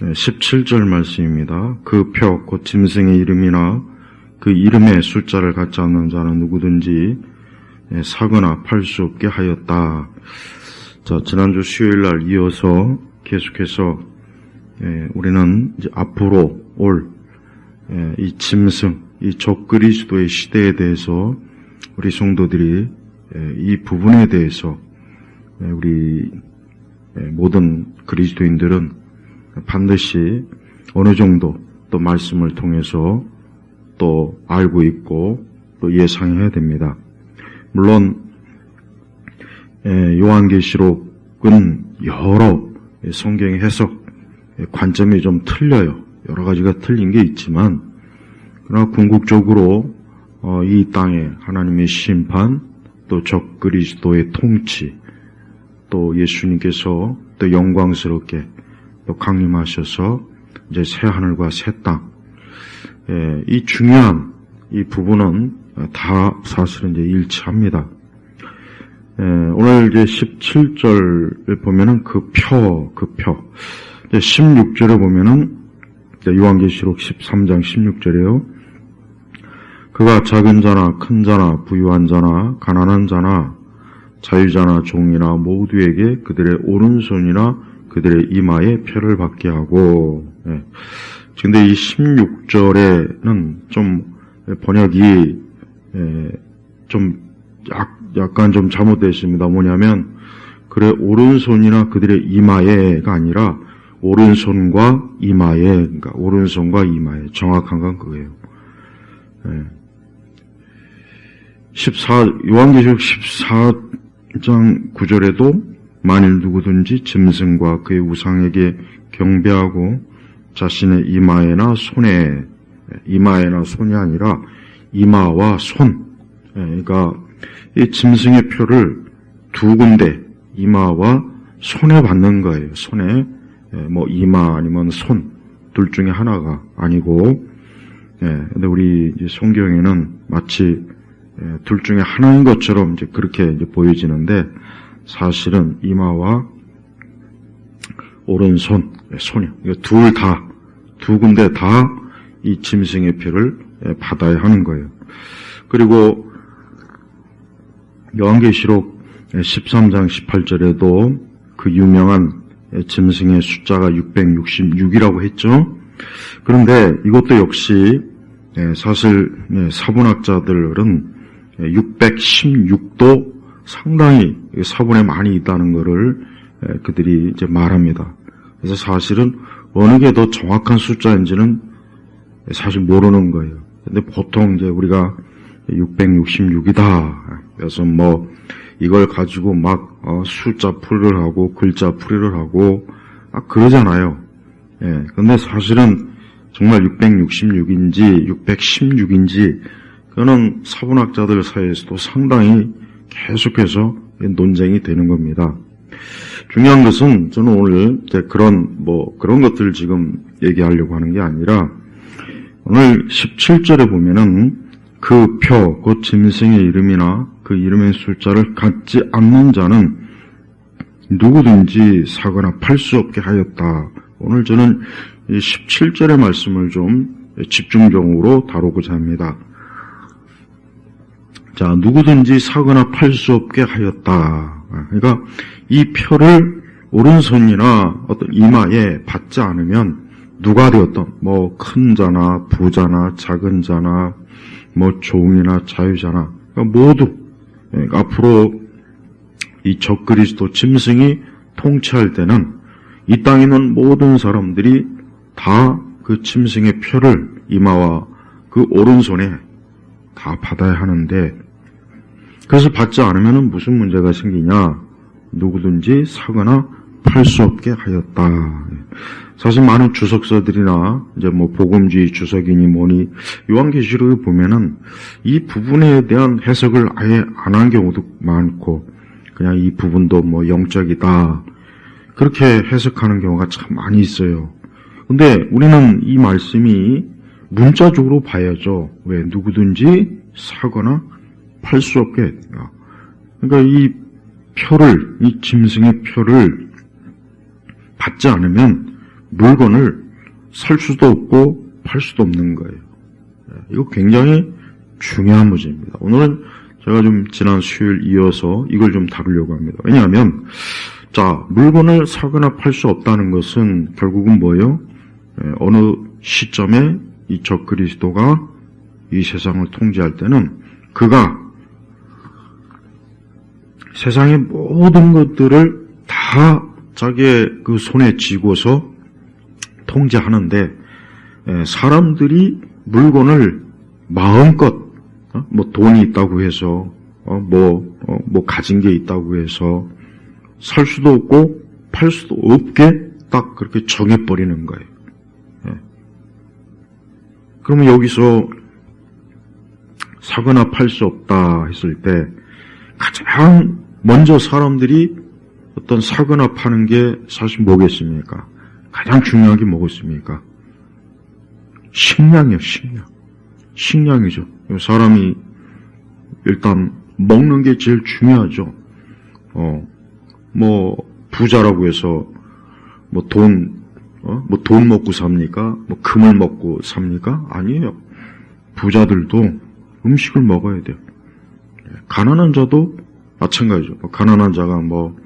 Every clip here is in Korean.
17절 말씀입니다. 그 표, 곧 짐승의 이름이나 그 이름의 숫자를 갖지 않는 자는 누구든지 사거나 팔 수 없게 하였다. 자, 지난주 수요일날 이어서 계속해서 우리는 이제 앞으로 올 이 짐승, 이 적그리스도의 시대에 대해서 우리 성도들이 이 부분에 대해서 우리 모든 그리스도인들은 반드시 어느 정도 또 말씀을 통해서 또 알고 있고 또 예상해야 됩니다. 물론 요한계시록은 여러 성경의 해석 관점이 좀 틀려요. 여러 가지가 틀린 게 있지만 그러나 궁극적으로 이 땅에 하나님의 심판, 또 적그리스도의 통치, 또 예수님께서 또 영광스럽게 또 강림하셔서 이제 새 하늘과 새 땅, 이 중요한 이 부분은 다 사실은 이제 일치합니다. 오늘 이제 17절을 보면은 그 표. 16절에 보면은 요한계시록 13장 16절이에요. 그가 작은 자나 큰 자나 부유한 자나 가난한 자나 자유자나 종이나 모두에게 그들의 오른손이나 그들의 이마에 표를 받게 하고, 근데 이 16절에는 좀 번역이 좀 약간 좀 잘못되어 있습니다. 뭐냐면 그의 오른손이나 그들의 이마에가 아니라 오른손과 이마에, 그러니까 오른손과 이마에, 정확한 건 그거예요. 요한계시록 14장 9절에도 만일 누구든지 짐승과 그의 우상에게 경배하고 자신의 이마에나 손이 아니라 이마와 손, 그러니까 이 짐승의 표를 두 군데 이마와 손에 받는 거예요. 손에 뭐 이마 아니면 손 둘 중에 하나가 아니고, 근데 우리 이제 성경에는 마치 둘 중에 하나인 것처럼 이제 그렇게 이제 보여지는데 사실은 이마와 오른손, 손이 두 군데 다 이 짐승의 표를 받아야 하는 거예요. 그리고 요한계시록 13장 18절에도 그 유명한 짐승의 숫자가 666이라고 했죠. 그런데 이것도 역시 사실 사분학자들은 616도 상당히 사분에 많이 있다는 것을 그들이 이제 말합니다. 그래서 사실은 어느 게 더 정확한 숫자인지는 사실 모르는 거예요. 근데 보통 이제 우리가 666이다. 그래서 뭐 이걸 가지고 막 숫자 풀이를 하고 글자 풀이를 하고 그러잖아요. 근데 사실은 정말 666인지 616인지 그거는 사분학자들 사이에서도 상당히 계속해서 논쟁이 되는 겁니다. 중요한 것은 저는 오늘 그런 것들을 지금 얘기하려고 하는 게 아니라 오늘 17절에 보면은 그 표, 곧 짐승의 이름이나 그 이름의 숫자를 갖지 않는 자는 누구든지 사거나 팔 수 없게 하였다. 오늘 저는 이 17절의 말씀을 좀 집중적으로 다루고자 합니다. 자, 누구든지 사거나 팔 수 없게 하였다. 그러니까 이 표를 오른손이나 어떤 이마에 받지 않으면 누가 되었던 큰 자나 부자나 작은 자나 종이나 자유자나 모두 앞으로 이 적그리스도 짐승이 통치할 때는 이 땅에 있는 모든 사람들이 다 그 짐승의 표를 이마와 그 오른손에 다 받아야 하는데, 그래서 받지 않으면 무슨 문제가 생기냐? 누구든지 사거나 팔 수 없게 하였다. 사실 많은 주석서들이나 이제 복음주의 주석이니 뭐니 요한계시록에 보면은 이 부분에 대한 해석을 아예 안 한 경우도 많고, 그냥 이 부분도 영적이다 그렇게 해석하는 경우가 참 많이 있어요. 근데 우리는 이 말씀이 문자적으로 봐야죠. 왜? 누구든지 사거나 팔 수 없게. 그러니까 이 표를, 이 짐승의 표를 받지 않으면 물건을 살 수도 없고 팔 수도 없는 거예요. 이거 굉장히 중요한 문제입니다. 오늘은 제가 좀 지난 수요일 이어서 이걸 좀 다루려고 합니다. 왜냐하면 자, 물건을 사거나 팔 수 없다는 것은 결국은 뭐예요? 어느 시점에 이 적그리스도가 이 세상을 통제할 때는 그가 세상의 모든 것들을 다 자기의 그 손에 쥐고서 통제하는데 사람들이 물건을 마음껏 뭐 돈이 있다고 해서 뭐 가진 게 있다고 해서 살 수도 없고 팔 수도 없게 딱 그렇게 정해버리는 거예요. 그러면 여기서 사거나 팔 수 없다 했을 때 가장 먼저 사람들이 어떤 사거나 파는 게 사실 뭐겠습니까? 가장 중요한 게 뭐겠습니까? 식량이요, 식량. 식량이죠. 사람이 일단 먹는 게 제일 중요하죠. 뭐 부자라고 해서 뭐 돈 먹고 삽니까? 뭐 금을 먹고 삽니까? 아니에요. 부자들도 음식을 먹어야 돼요. 가난한 자도 마찬가지죠. 가난한 자가 뭐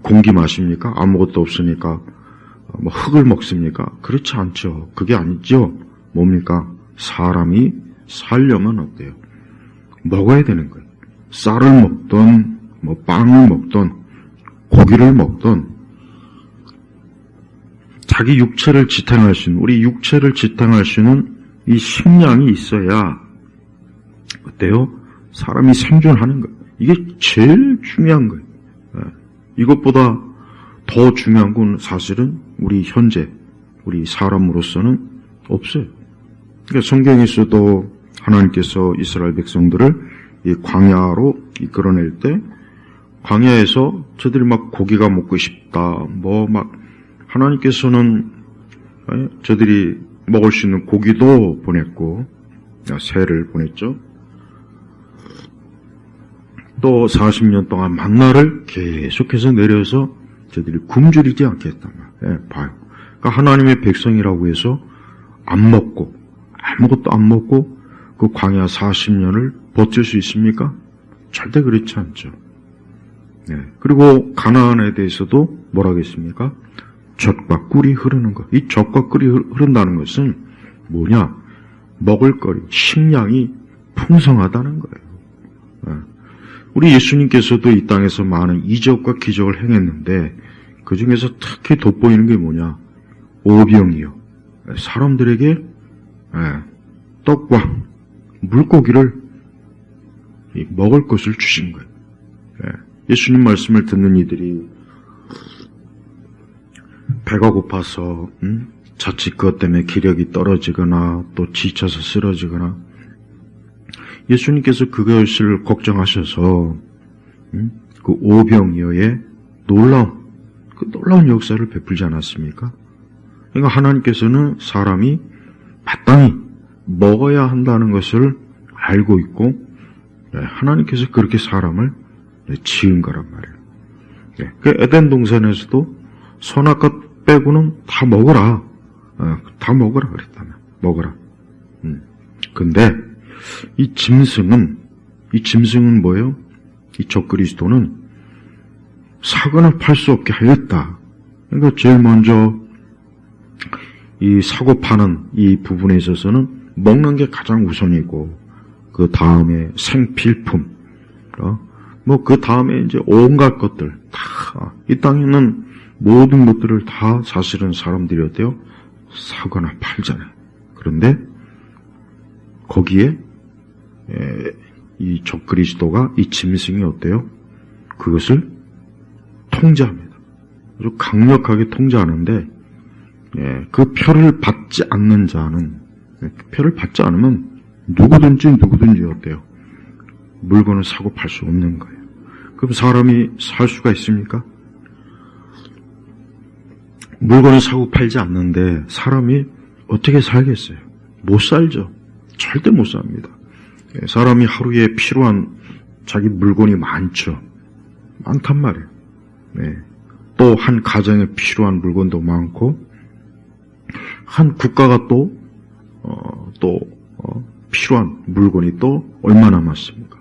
공기 마십니까? 아무것도 없으니까 뭐 흙을 먹습니까? 그렇지 않죠. 그게 아니죠. 뭡니까? 사람이 살려면 어때요? 먹어야 되는 거예요. 쌀을 먹던 뭐 빵을 먹던 고기를 먹던 자기 육체를 지탱할 수 있는, 우리 육체를 지탱할 수 있는 이 식량이 있어야 어때요? 사람이 생존하는 거예요. 이게 제일 중요한 거예요. 이것보다 더 중요한 건 사실은 우리 현재, 우리 사람으로서는 없어요. 그러니까 성경에서도 하나님께서 이스라엘 백성들을 이 광야로 이끌어낼 때 광야에서 저들이 막 고기가 먹고 싶다, 하나님께서는 저들이 먹을 수 있는 고기도 보냈고 새를 보냈죠. 또 40년 동안 만나를 계속해서 내려서 저들이 굶주리지 않게 했단 말이에요. 봐요. 그러니까 하나님의 백성이라고 해서 안 먹고 아무것도 안 먹고 그 광야 40년을 버틸 수 있습니까? 절대 그렇지 않죠. 그리고 가나안에 대해서도 뭐라고 했습니까? 젖과 꿀이 흐르는 것. 이 젖과 꿀이 흐른다는 것은 뭐냐? 먹을거리, 식량이 풍성하다는 거예요. 우리 예수님께서도 이 땅에서 많은 이적과 기적을 행했는데 그 중에서 특히 돋보이는 게 뭐냐? 오병이요. 사람들에게 떡과 물고기를 먹을 것을 주신 거예요. 예수님 말씀을 듣는 이들이 배가 고파서 자칫 그것 때문에 기력이 떨어지거나 또 지쳐서 쓰러지거나 예수님께서 그것을 걱정하셔서 그 오병이어의 놀라운 역사를 베풀지 않았습니까? 그러니까 하나님께서는 사람이 마땅히 먹어야 한다는 것을 알고 있고 하나님께서 그렇게 사람을 지은 거란 말이에요. 그 에덴 동산에서도 선악과 빼고는 다 먹어라. 다 먹어라 그랬다면 먹어라. 근데 이 짐승은 뭐예요? 이 적그리스도는 사거나 팔 수 없게 하였다. 그러니까 제일 먼저 이 사고 파는 이 부분에 있어서는 먹는 게 가장 우선이고 그 다음에 생필품, 뭐 그 다음에 이제 온갖 것들 다 이 땅에 있는 모든 것들을 다 사실은 사람들이 어때요? 사거나 팔잖아요. 그런데 거기에 이 적그리스도가 이 짐승이 어때요? 그것을 통제합니다. 아주 강력하게 통제하는데 그 표를 받지 않는 자는 표를 받지 않으면 누구든지 어때요? 물건을 사고 팔 수 없는 거예요. 그럼 사람이 살 수가 있습니까? 물건을 사고 팔지 않는데 사람이 어떻게 살겠어요? 못 살죠. 절대 못 삽니다. 사람이 하루에 필요한 자기 물건이 많죠. 많단 말이에요. 또 한 가정에 필요한 물건도 많고 한 국가가 필요한 물건이 또 얼마나 많습니까?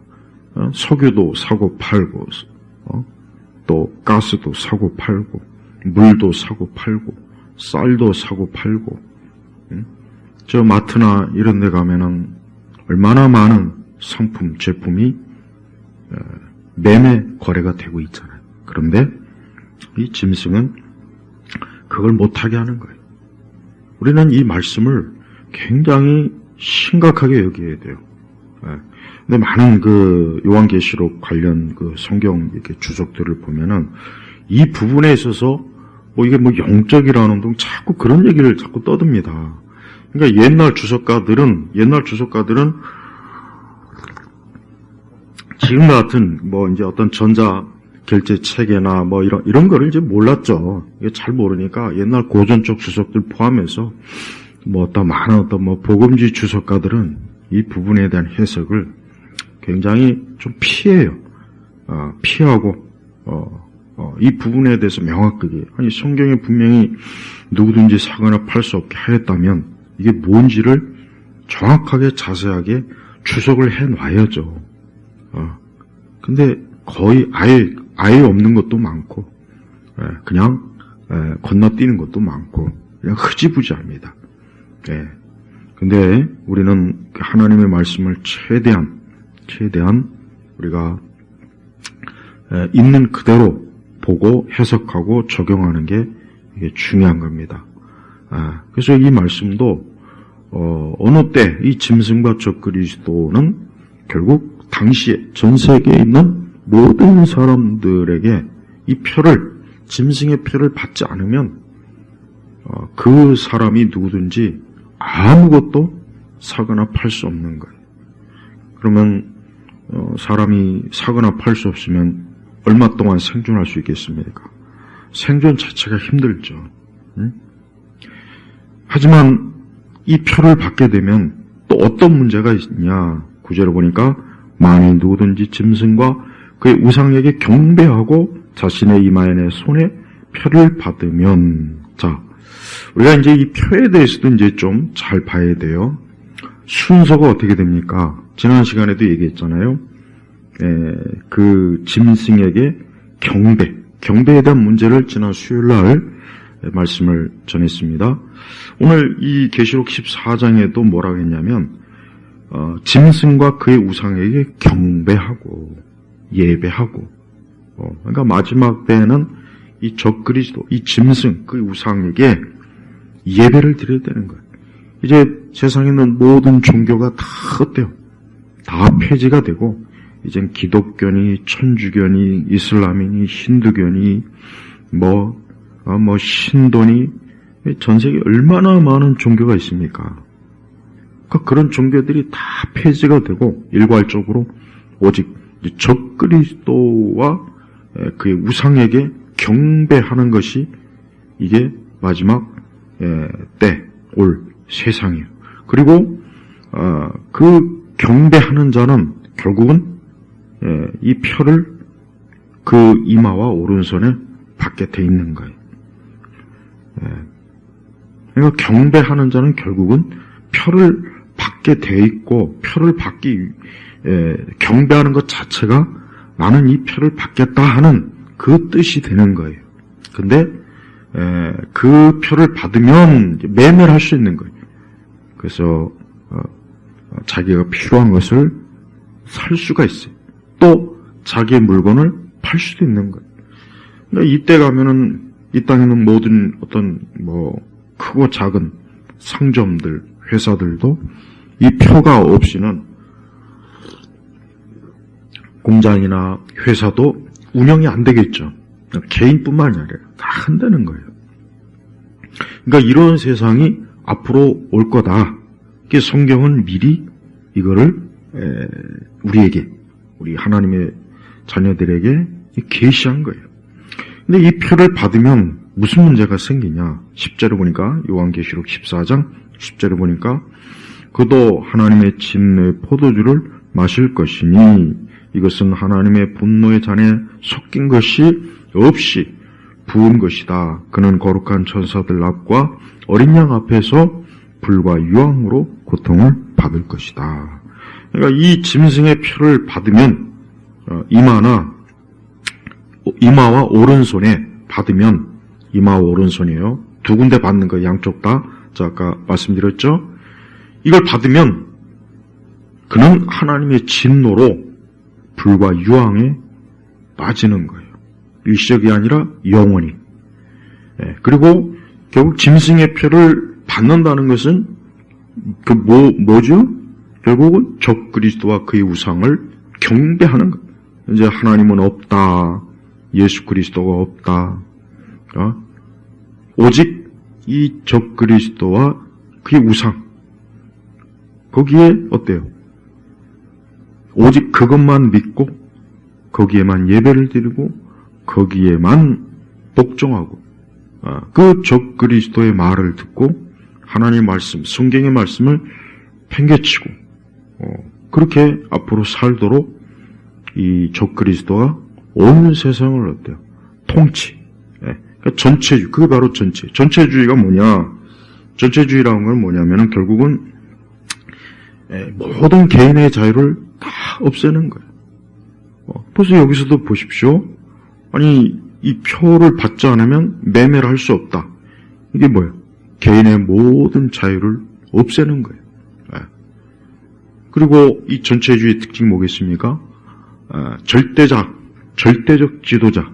석유도 사고 팔고, 또 가스도 사고 팔고, 물도 사고 팔고, 쌀도 사고 팔고, 저 마트나 이런 데 가면은 얼마나 많은 상품, 제품이 매매 거래가 되고 있잖아요. 그런데 이 짐승은 그걸 못하게 하는 거예요. 우리는 이 말씀을 굉장히 심각하게 여겨야 돼요. 근데 많은 그 요한계시록 관련 그 성경 이렇게 주석들을 보면은 이 부분에 있어서 이게 영적이라는 등 자꾸 그런 얘기를 자꾸 떠듭니다. 그러니까 옛날 주석가들은 지금 같은 이제 어떤 전자 결제 체계나 이런 거를 이제 몰랐죠. 이게 잘 모르니까 옛날 고전적 주석들 포함해서 어떤 많은 복음주의 주석가들은 이 부분에 대한 해석을 굉장히 좀 피해요. 피하고 이 부분에 대해서 명확하게 성경에 분명히 누구든지 사거나 팔 수 없게 하였다면 이게 뭔지를 정확하게 자세하게 주석을 해놔야죠. 근데 거의 아예 없는 것도 많고 그냥 건너뛰는 것도 많고 그냥 흐지부지합니다. 근데 우리는 하나님의 말씀을 최대한 우리가 있는 그대로 보고 해석하고 적용하는 게 이게 중요한 겁니다. 그래서 이 말씀도 어느 때 이 짐승과 적그리스도는 결국 당시에 전 세계에 있는 모든 사람들에게 이 짐승의 표를 받지 않으면 그 사람이 누구든지 아무것도 사거나 팔 수 없는 거예요. 그러면 사람이 사거나 팔 수 없으면 얼마 동안 생존할 수 있겠습니까? 생존 자체가 힘들죠. 하지만 이 표를 받게 되면 또 어떤 문제가 있냐? 9절을 보니까 만일 누구든지 짐승과 그의 우상에게 경배하고 자신의 이마에 손에 표를 받으면, 자, 우리가 이제 이 표에 대해서도 이제 좀 잘 봐야 돼요. 순서가 어떻게 됩니까? 지난 시간에도 얘기했잖아요. 그 짐승에게 경배에 대한 문제를 지난 수요일 날 말씀을 전했습니다. 오늘 이 계시록 14장에도 뭐라고 했냐면 짐승과 그의 우상에게 경배하고 예배하고 그러니까 마지막 때에는 이 적그리스도, 이 짐승, 그 우상에게 예배를 드려야 되는 거예요. 이제 세상에 있는 모든 종교가 다 어때요? 다 폐지가 되고 이젠 기독교니 천주교니 이슬람이니 힌두교니 신도니 전 세계에 얼마나 많은 종교가 있습니까? 그러니까 그런 종교들이 다 폐지가 되고 일괄적으로 오직 적그리스도와 그의 우상에게 경배하는 것이 이게 마지막 때 올 세상이에요. 그리고 그 경배하는 자는 결국은 이 표를 그 이마와 오른손에 받게 돼 있는 거예요. 그러니까 경배하는 자는 결국은 표를 받게 돼 있고 표를 받기 경배하는 것 자체가 나는 이 표를 받겠다 하는 그 뜻이 되는 거예요. 근데 그 표를 받으면 매매를 할 수 있는 거예요. 그래서 자기가 필요한 것을 살 수가 있어요. 또 자기의 물건을 팔 수도 있는 거예요. 그러니까 이때 가면은 이 땅에는 모든 어떤 크고 작은 상점들, 회사들도 이 표가 없이는 공장이나 회사도 운영이 안 되겠죠. 개인뿐만이 아니라 다 한다는 거예요. 그러니까 이런 세상이 앞으로 올 거다. 이게 성경은 미리 이거를 우리에게, 우리 하나님의 자녀들에게 계시한 거예요. 근데 이 표를 받으면 무슨 문제가 생기냐? 10절을 보니까 요한계시록 14장 10절을 보니까 그도 하나님의 진노의 포도주를 마실 것이니 이것은 하나님의 분노의 잔에 섞인 것이 없이 부은 것이다. 그는 거룩한 천사들 앞과 어린 양 앞에서 불과 유황으로 고통을 받을 것이다. 그러니까 이 짐승의 표를 받으면 이마와 오른손에 받으면 이마와 오른손이에요. 두 군데 받는 거 양쪽 다. 자, 아까 말씀드렸죠? 이걸 받으면 그는 하나님의 진노로 불과 유황에 빠지는 거예요. 일시적이 아니라 영원히. 그리고 결국 짐승의 표를 받는다는 것은 뭐죠? 결국은 적 그리스도와 그의 우상을 경배하는 거예요. 이제 하나님은 없다. 예수 그리스도가 없다. 오직 이 적 그리스도와 그의 우상. 거기에 어때요? 오직 그것만 믿고 거기에만 예배를 드리고 거기에만 복종하고 그 적 그리스도의 말을 듣고 하나님의 말씀, 성경의 말씀을 팽개치고 그렇게 앞으로 살도록 이 적 그리스도가 온 세상을 어때요? 통치. 그러니까 전체주의. 그게 바로 전체주의가 뭐냐? 전체주의라는 건 뭐냐면은 결국은 모든 개인의 자유를 다 없애는 거예요. 벌써 여기서도 보십시오. 아니, 이 표를 받지 않으면 매매를 할 수 없다. 이게 뭐예요? 개인의 모든 자유를 없애는 거예요. 그리고 이 전체주의 특징이 뭐겠습니까? 절대적 지도자,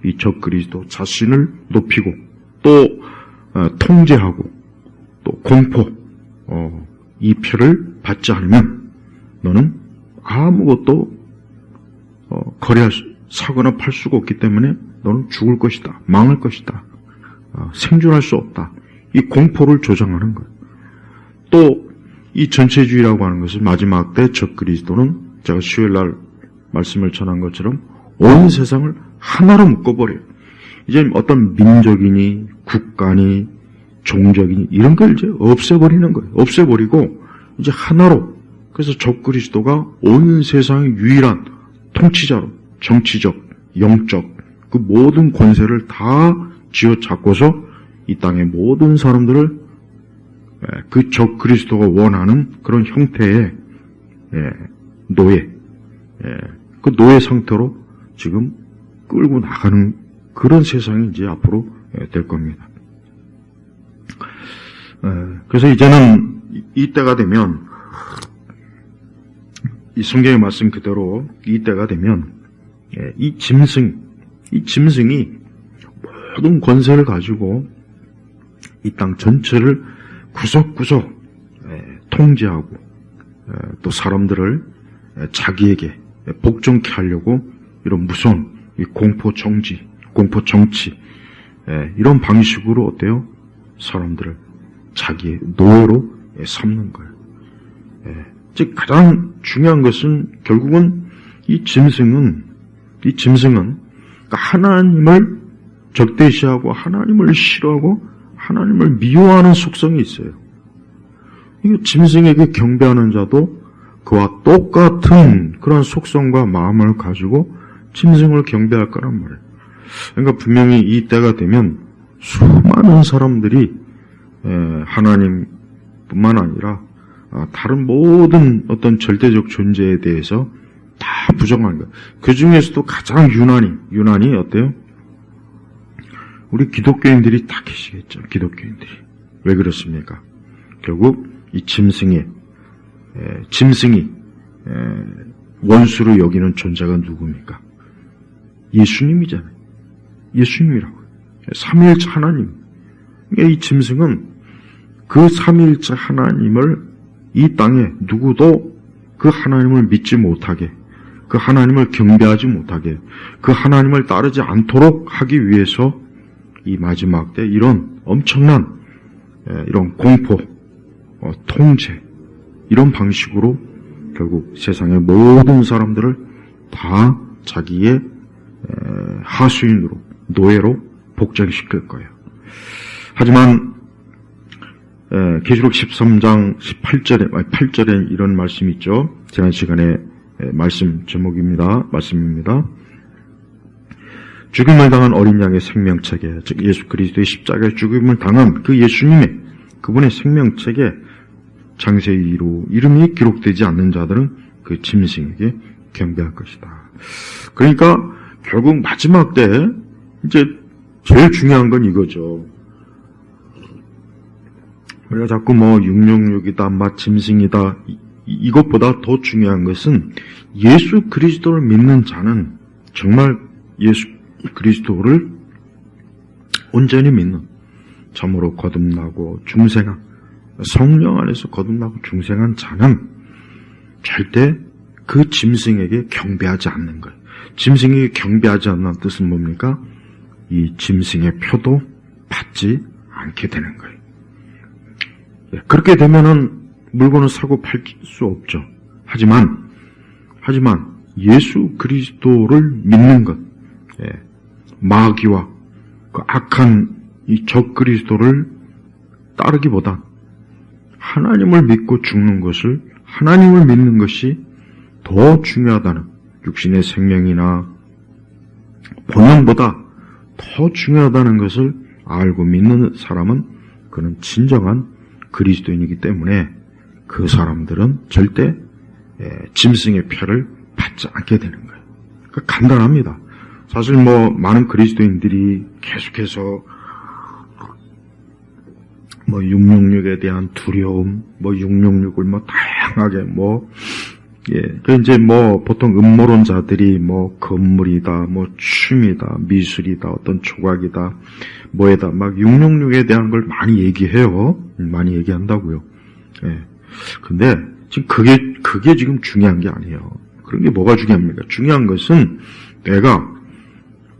이 적 그리스도 자신을 높이고 또 통제하고 또 공포, 이 표를 받지 않으면 너는 아무것도 사거나 팔 수가 없기 때문에 너는 죽을 것이다, 망할 것이다, 생존할 수 없다. 이 공포를 조장하는 거예요. 또 이 전체주의라고 하는 것은 마지막 때 적 그리스도는 제가 수요일날 말씀을 전한 것처럼 온 세상을 하나로 묶어버려요. 이제 어떤 민족이니 국가니 종족이니 이런 걸 이제 없애버리는 거예요. 없애버리고 이제 하나로. 그래서 적 그리스도가 온 세상의 유일한 통치자로 정치적, 영적 그 모든 권세를 다 쥐어잡고서 이 땅의 모든 사람들을 그 적 그리스도가 원하는 그런 형태의 노예, 그 노예 상태로 지금 끌고 나가는 그런 세상이 이제 앞으로 될 겁니다. 그래서 이제는 이 때가 되면 이 성경의 말씀 그대로 이 때가 되면 이 짐승이 모든 권세를 가지고 이 땅 전체를 구석구석 통제하고 또 사람들을 자기에게 복종케 하려고 이런 무서운 이 공포 정치 이런 방식으로 어때요? 사람들을 자기의 노예로 삼는 거예요. 즉 가장 중요한 것은 결국은 이 짐승은 그러니까 하나님을 적대시하고 하나님을 싫어하고 하나님을 미워하는 속성이 있어요. 이 짐승에게 경배하는 자도 그와 똑같은 그런 속성과 마음을 가지고 짐승을 경배할 거란 말이에요. 그러니까 분명히 이 때가 되면 수많은 사람들이 하나님뿐만 아니라 다른 모든 어떤 절대적 존재에 대해서 다 부정하는 거예요. 그 중에서도 가장 유난히 어때요? 우리 기독교인들이 다 계시겠죠. 기독교인들이. 왜 그렇습니까? 결국 이 짐승이 원수로 여기는 존재가 누굽니까? 예수님이잖아요. 예수님이라고요. 삼위일체 하나님. 이 짐승은 그 삼위일체 하나님을 이 땅에 누구도 그 하나님을 믿지 못하게, 그 하나님을 경배하지 못하게, 그 하나님을 따르지 않도록 하기 위해서 이 마지막 때 이런 엄청난 이런 공포, 통제 이런 방식으로 결국 세상의 모든 사람들을 다 자기의 하수인으로, 노예로 복장시킬 거예요. 하지만 계시록 13장 8절에 이런 말씀이 있죠. 지난 시간에 말씀입니다. 죽임을 당한 어린 양의 생명책에, 즉 예수 그리스도의 십자가에 죽임을 당한 그 예수님의 그분의 생명책에 장세이로 이름이 기록되지 않는 자들은 그 짐승에게 경배할 것이다. 그러니까 결국 마지막 때 이제 제일 중요한 건 이거죠. 우리가 자꾸 666이다, 짐승이다, 이것보다 더 중요한 것은 예수 그리스도를 믿는 자는 정말 예수 그리스도를 온전히 믿는, 참으로 거듭나고 중생한, 성령 안에서 거듭나고 중생한 자는 절대 그 짐승에게 경배하지 않는 거예요. 짐승에게 경배하지 않는 뜻은 뭡니까? 이 짐승의 표도 받지 않게 되는 거예요. 그렇게 되면은 물건을 사고 팔 수 없죠. 하지만 예수 그리스도를 믿는 것, 마귀와 그 악한 이 적 그리스도를 따르기보다 하나님을 믿고 죽는 것을, 하나님을 믿는 것이 더 중요하다는, 육신의 생명이나 본능보다 더 중요하다는 것을 알고 믿는 사람은 그는 진정한 그리스도인이기 때문에 그 사람들은 절대 짐승의 표를 받지 않게 되는 거예요. 그러니까 간단합니다. 사실 많은 그리스도인들이 계속해서 666에 대한 두려움, 666을 다양하게 이제 보통 음모론자들이 건물이다, 춤이다, 미술이다, 어떤 조각이다, 뭐에다 666에 대한 걸 많이 얘기해요. 많이 얘기한다고요. 근데 지금 그게 지금 중요한 게 아니에요. 그런 게 뭐가 중요합니까? 중요한 것은 내가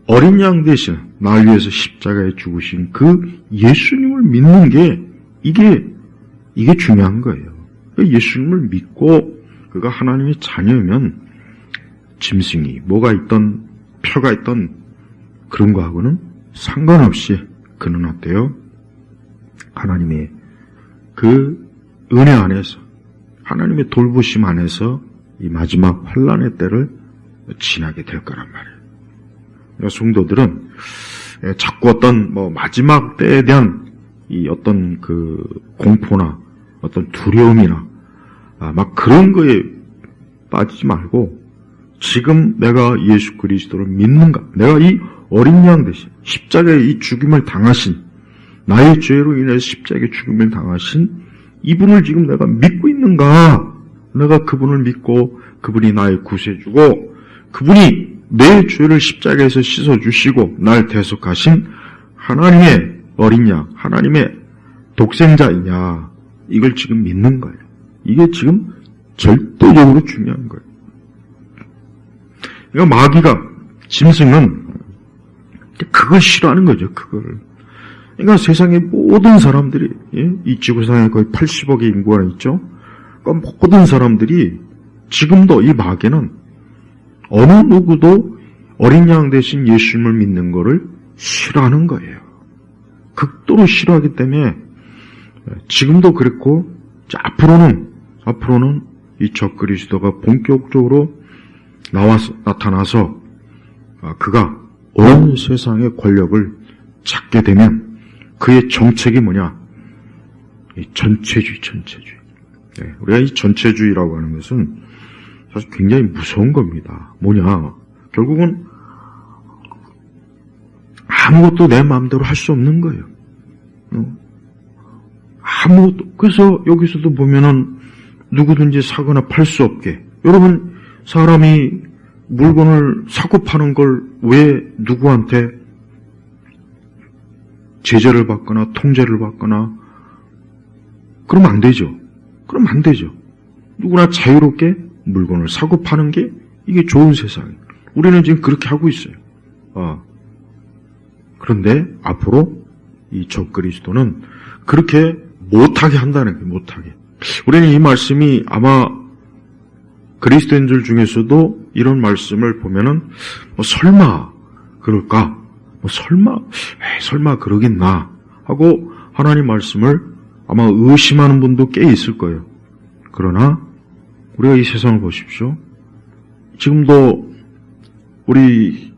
어린 양 대신 날 위해서 십자가에 죽으신 그 예수님을 믿는 게 이게 중요한 거예요. 예수님을 믿고 그가 하나님의 자녀면 짐승이 뭐가 있던 표가 있던 그런 거하고는 상관없이 그는 어때요? 하나님의 그 은혜 안에서, 하나님의 돌보심 안에서 이 마지막 환난의 때를 지나게 될 거란 말이에요. 성도들은 자꾸 어떤 마지막 때에 대한 이 어떤 그 공포나 어떤 두려움이나 그런 거에 빠지지 말고 지금 내가 예수 그리스도를 믿는가, 내가 이 어린 양 대신 십자가에 이 죽임을 당하신, 나의 죄로 인해서 십자가에 죽임을 당하신 이분을 지금 내가 믿고 있는가, 내가 그분을 믿고 그분이 나의 구세주고 그분이 내 죄를 십자가에서 씻어주시고 날 대속하신 하나님의 어린 양, 하나님의 독생자이냐, 이걸 지금 믿는 거예요. 이게 지금 절대적으로 중요한 거예요. 그러니까 마귀가, 짐승은 그걸 싫어하는 거죠, 그거를. 그러니까 세상의 모든 사람들이, 이 지구상에 거의 80억의 인구가 있죠? 그러니까 모든 사람들이 지금도 이 마귀는 어느 누구도 어린 양 대신 예수님을 믿는 거를 싫어하는 거예요. 극도로 싫어하기 때문에 지금도 그랬고 앞으로는 이 적 그리스도가 본격적으로 나타나서 그가 온 세상의 권력을 잡게 되면 그의 정책이 뭐냐? 이 전체주의. 우리가 이 전체주의라고 하는 것은 사실 굉장히 무서운 겁니다. 뭐냐? 결국은 아무것도 내 마음대로 할 수 없는 거예요. 아무것도. 그래서 여기서도 보면은 누구든지 사거나 팔 수 없게. 여러분, 사람이 물건을 사고 파는 걸 왜 누구한테 제재를 받거나 통제를 받거나 그러면 안 되죠. 누구나 자유롭게 물건을 사고 파는 게 이게 좋은 세상이에요. 우리는 지금 그렇게 하고 있어요. 그런데 앞으로 이 적 그리스도는 그렇게 못하게 한다는 거예요. 못하게. 우리는 이 말씀이 아마 그리스도인들 중에서도 이런 말씀을 보면은 설마 그럴까? 설마 그러겠나? 하고 하나님 말씀을 아마 의심하는 분도 꽤 있을 거예요. 그러나 우리가 이 세상을 보십시오. 지금도 우리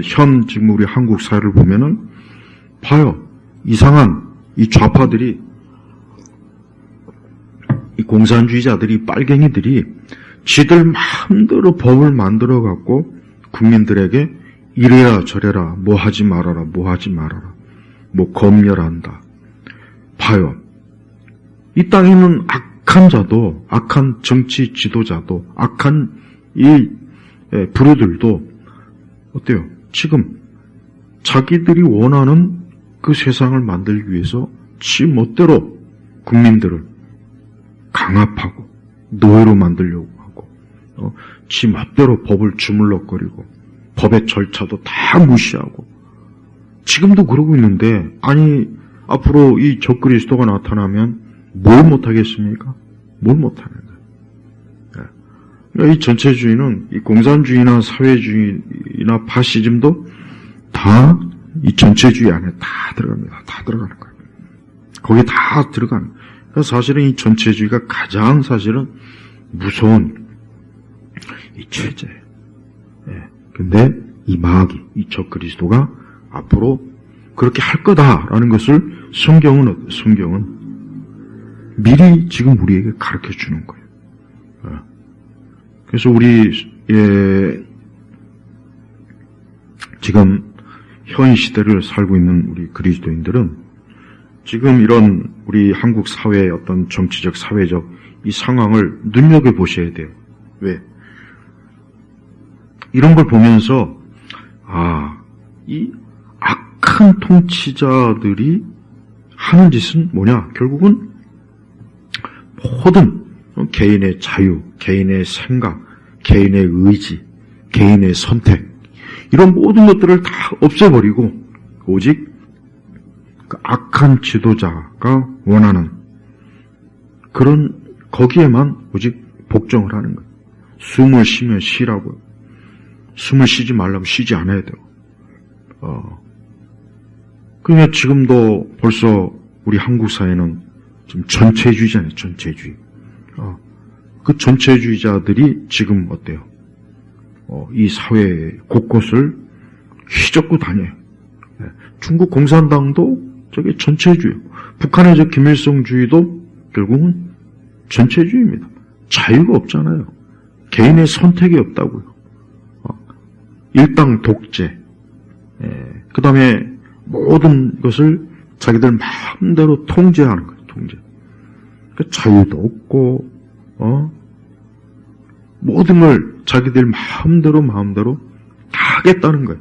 현 지금 우리 한국 사회를 보면은 봐요. 이상한 이 좌파들이, 이 공산주의자들이, 빨갱이들이 지들 마음대로 법을 만들어 갖고 국민들에게 이래라 저래라, 뭐 하지 말아라, 뭐 하지 말아라, 뭐 검열한다. 봐요. 이 땅에 있는 악한 자도, 악한 정치 지도자도, 악한 이 부류들도 어때요? 지금 자기들이 원하는 그 세상을 만들기 위해서 지 멋대로 국민들을 강압하고 노예로 만들려고 하고, 지 멋대로 법을 주물럭거리고 법의 절차도 다 무시하고 지금도 그러고 있는데, 아니 앞으로 이 적그리스도가 나타나면 뭘 못하겠습니까? 뭘 못하는 거예요. 그러니까 이 전체주의는 이 공산주의나 사회주의나 파시즘도 다 이 전체주의 안에 다 들어갑니다. 다 들어가는 거예요. 거기 다 들어가는 거예요. 그러니까 사실은 이 전체주의가 가장 사실은 무서운 이 체제예요. 근데 이 마귀, 이 적그리스도가 앞으로 그렇게 할 거다라는 것을 성경은 미리 지금 우리에게 가르쳐 주는 거예요. 그래서 우리 지금 현 시대를 살고 있는 우리 그리스도인들은 지금 이런 우리 한국 사회의 어떤 정치적, 사회적 이 상황을 눈여겨보셔야 돼요. 왜? 이런 걸 보면서 이 악한 통치자들이 하는 짓은 뭐냐? 결국은 모든 개인의 자유, 개인의 생각, 개인의 의지, 개인의 선택, 이런 모든 것들을 다 없애버리고 오직 그 악한 지도자가 원하는 그런 거기에만 오직 복종을 하는 거예요. 숨을 쉬면 쉬라고요. 숨을 쉬지 말라면 쉬지 않아야 돼요. 그러니까 지금도 벌써 우리 한국 사회는 지금 전체주의잖아요. 전체주의. 그 전체주의자들이 지금 어때요? 이 사회 곳곳을 휘젓고 다녀요. 중국 공산당도 저게 전체주의. 북한의 저 김일성주의도 결국은 전체주의입니다. 자유가 없잖아요. 개인의 선택이 없다고요. 일당 독재. 그 다음에 모든 것을 자기들 마음대로 통제하는 거예요. 통제. 그러니까 자유도 없고, 모든 걸 자기들 마음대로 다 하겠다는 거예요.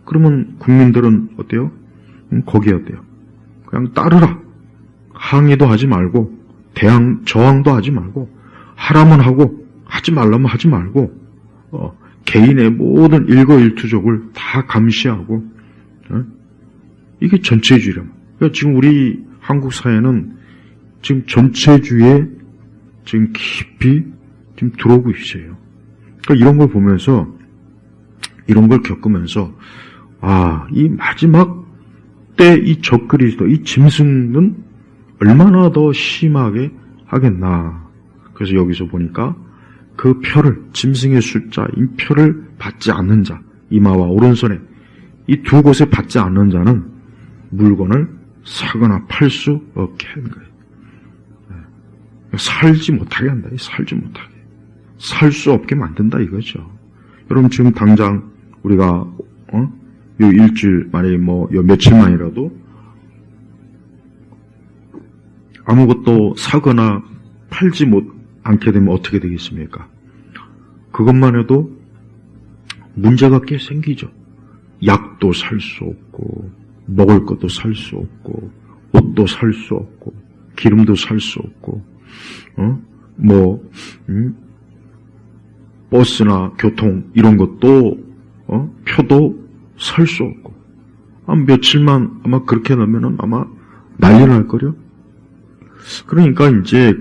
그러면 국민들은 어때요? 거기에 어때요? 그냥 따르라. 항의도 하지 말고, 저항도 하지 말고, 하라면 하고, 하지 말라면 하지 말고, 개인의 모든 일거일투족을 다 감시하고, 이게 전체주의란 말이에요. 그러니까 지금 우리 한국 사회는 지금 전체주의에 지금 깊이 지금 들어오고 있어요. 그러니까 이런 걸 보면서, 이런 걸 겪으면서, 이 마지막 때 이 적그리스도, 이 짐승은 얼마나 더 심하게 하겠나. 그래서 여기서 보니까 그 표를, 짐승의 숫자, 이 표를 받지 않는 자, 이마와 오른손에 이 두 곳에 받지 않는 자는 물건을 사거나 팔 수 없게 하는 거예요. 살지 못하게 한다. 살지 못하게. 살 수 없게 만든다 이거죠. 여러분 지금 당장 우리가 요 일주일 만에 요 며칠만이라도 아무것도 사거나 팔지 않게 되면 어떻게 되겠습니까? 그것만 해도 문제가 꽤 생기죠. 약도 살 수 없고, 먹을 것도 살 수 없고, 옷도 살 수 없고, 기름도 살 수 없고, 버스나 교통 이런 것도 표도 살 수 없고, 며칠만 아마 그렇게 넣으면은 아마 난리 날 거려. 그러니까 이제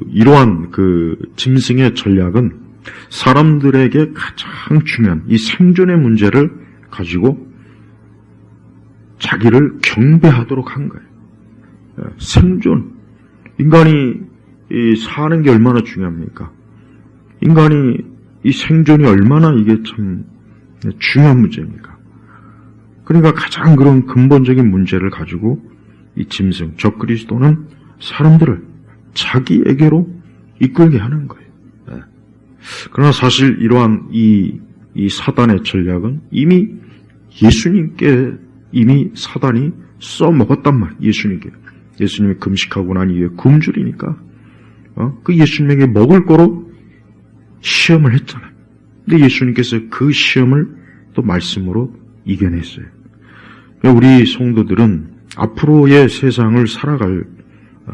이러한 짐승의 전략은 사람들에게 가장 중요한 이 생존의 문제를 가지고 자기를 경배하도록 한 거예요. 생존. 인간이 사는 게 얼마나 중요합니까? 인간이 이 생존이 얼마나 이게 참 중요한 문제입니다. 그러니까 가장 그런 근본적인 문제를 가지고 이 짐승, 적그리스도는 사람들을 자기에게로 이끌게 하는 거예요. 그러나 사실 이러한 이 사단의 전략은 이미 예수님께 이미 사단이 써먹었단 말이에요. 예수님이 금식하고 난 이후에 굶주리니까 그 예수님에게 먹을 거로 시험을 했잖아요. 근데 예수님께서 그 시험을 또 말씀으로 이겨냈어요. 우리 성도들은 앞으로의 세상을 살아갈,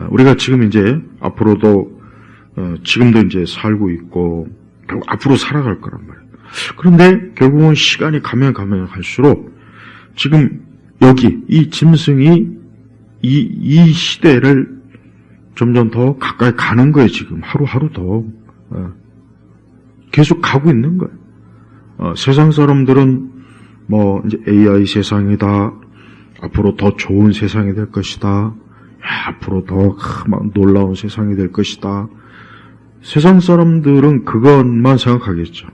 우리가 지금 이제 앞으로도 지금도 이제 살고 있고 결국 앞으로 살아갈 거란 말이에요. 그런데 결국은 시간이 가면 갈수록 지금 여기 이 짐승이 이 시대를 점점 더 가까이 가는 거예요. 지금 하루하루 더 계속 가고 있는 거예요. 세상 사람들은 뭐 이제 AI 세상이다. 앞으로 더 좋은 세상이 될 것이다. 앞으로 더 막 놀라운 세상이 될 것이다. 세상 사람들은 그것만 생각하겠죠.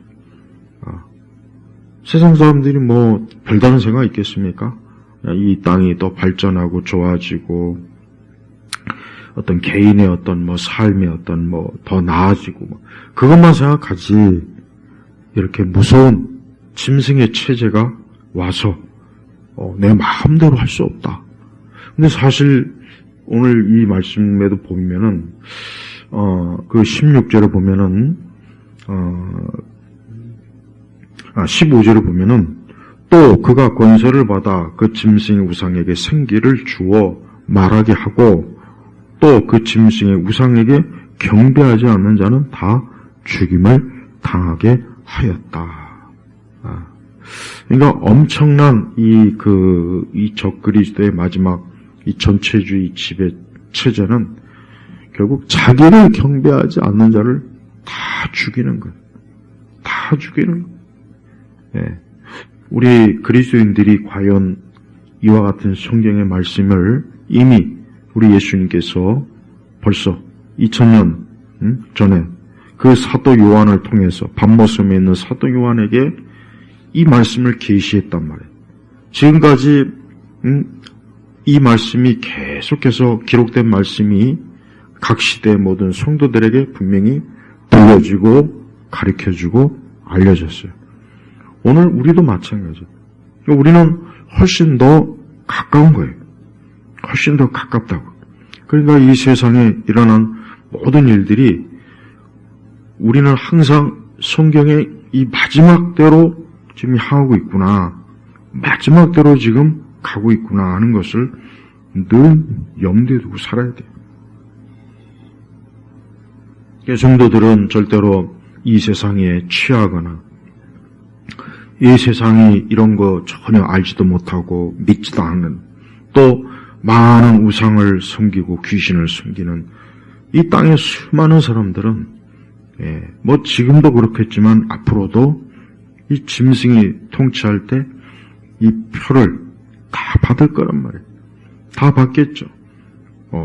세상 사람들이 뭐 별다른 생각 있겠습니까? 이 땅이 더 발전하고 좋아지고 어떤 개인의 어떤 뭐 삶의 어떤 뭐 더 나아지고 뭐 그것만 생각하지 이렇게 무서운 짐승의 체제가 와서 내 마음대로 할 수 없다. 근데 사실 오늘 이 말씀에도 보면은 그 16절에 보면은 15절에 보면은 또 그가 권세를 받아 그 짐승의 우상에게 생기를 주어 말하게 하고 또 그 짐승의 우상에게 경배하지 않는 자는 다 죽임을 당하게 하였다. 그러니까 엄청난 이 적그리스도의 마지막 이 전체주의 지배 체제는 결국 자기를 경배하지 않는 자를 다 죽이는 거예요. 다 죽이는 거예요. 예. 우리 그리스도인들이 과연 이와 같은 성경의 말씀을 이미 우리 예수님께서 벌써 2000년 전에 그 사도 요한을 통해서 밤모섬에 있는 사도 요한에게 이 말씀을 계시했단 말이에요. 지금까지 이 말씀이 계속해서 기록된 말씀이 각 시대의 모든 성도들에게 분명히 들려지고 가르쳐주고 알려졌어요. 오늘 우리도 마찬가지예요. 우리는 훨씬 더 가까운 거예요. 훨씬 더 가깝다고. 그러니까 이 세상에 일어난 모든 일들이 우리는 항상 성경의 이 마지막대로 지금 향하고 있구나. 마지막대로 지금 가고 있구나 하는 것을 늘 염두에 두고 살아야 돼요. 성도들은 절대로 이 세상에 취하거나 이 세상이 이런 거 전혀 알지도 못하고 믿지도 않는 또 많은 우상을 섬기고 귀신을 섬기는 이 땅의 수많은 사람들은 뭐 지금도 그렇겠지만 앞으로도 이 짐승이 통치할 때 이 표를 다 받을 거란 말이에요. 다 받겠죠.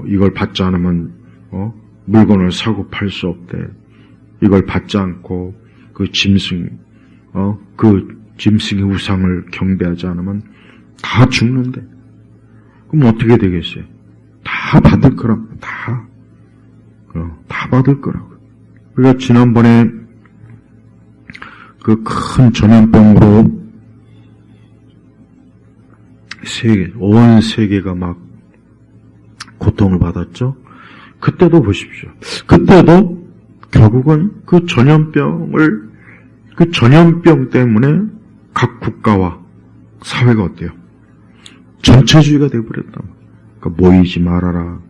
이걸 받지 않으면 물건을 사고 팔 수 없대. 이걸 받지 않고 그 짐승의 우상을 경배하지 않으면 다 죽는데. 그럼 어떻게 되겠어요? 다 받을 거라고. 다 받을 거라고. 우리가 지난번에 그 큰 전염병으로 온 세계가 막 고통을 받았죠. 그때도 보십시오. 그때도 결국은 그 전염병 때문에 각 국가와 사회가 어때요? 전체주의가 되어버렸다. 그러니까 모이지 말아라.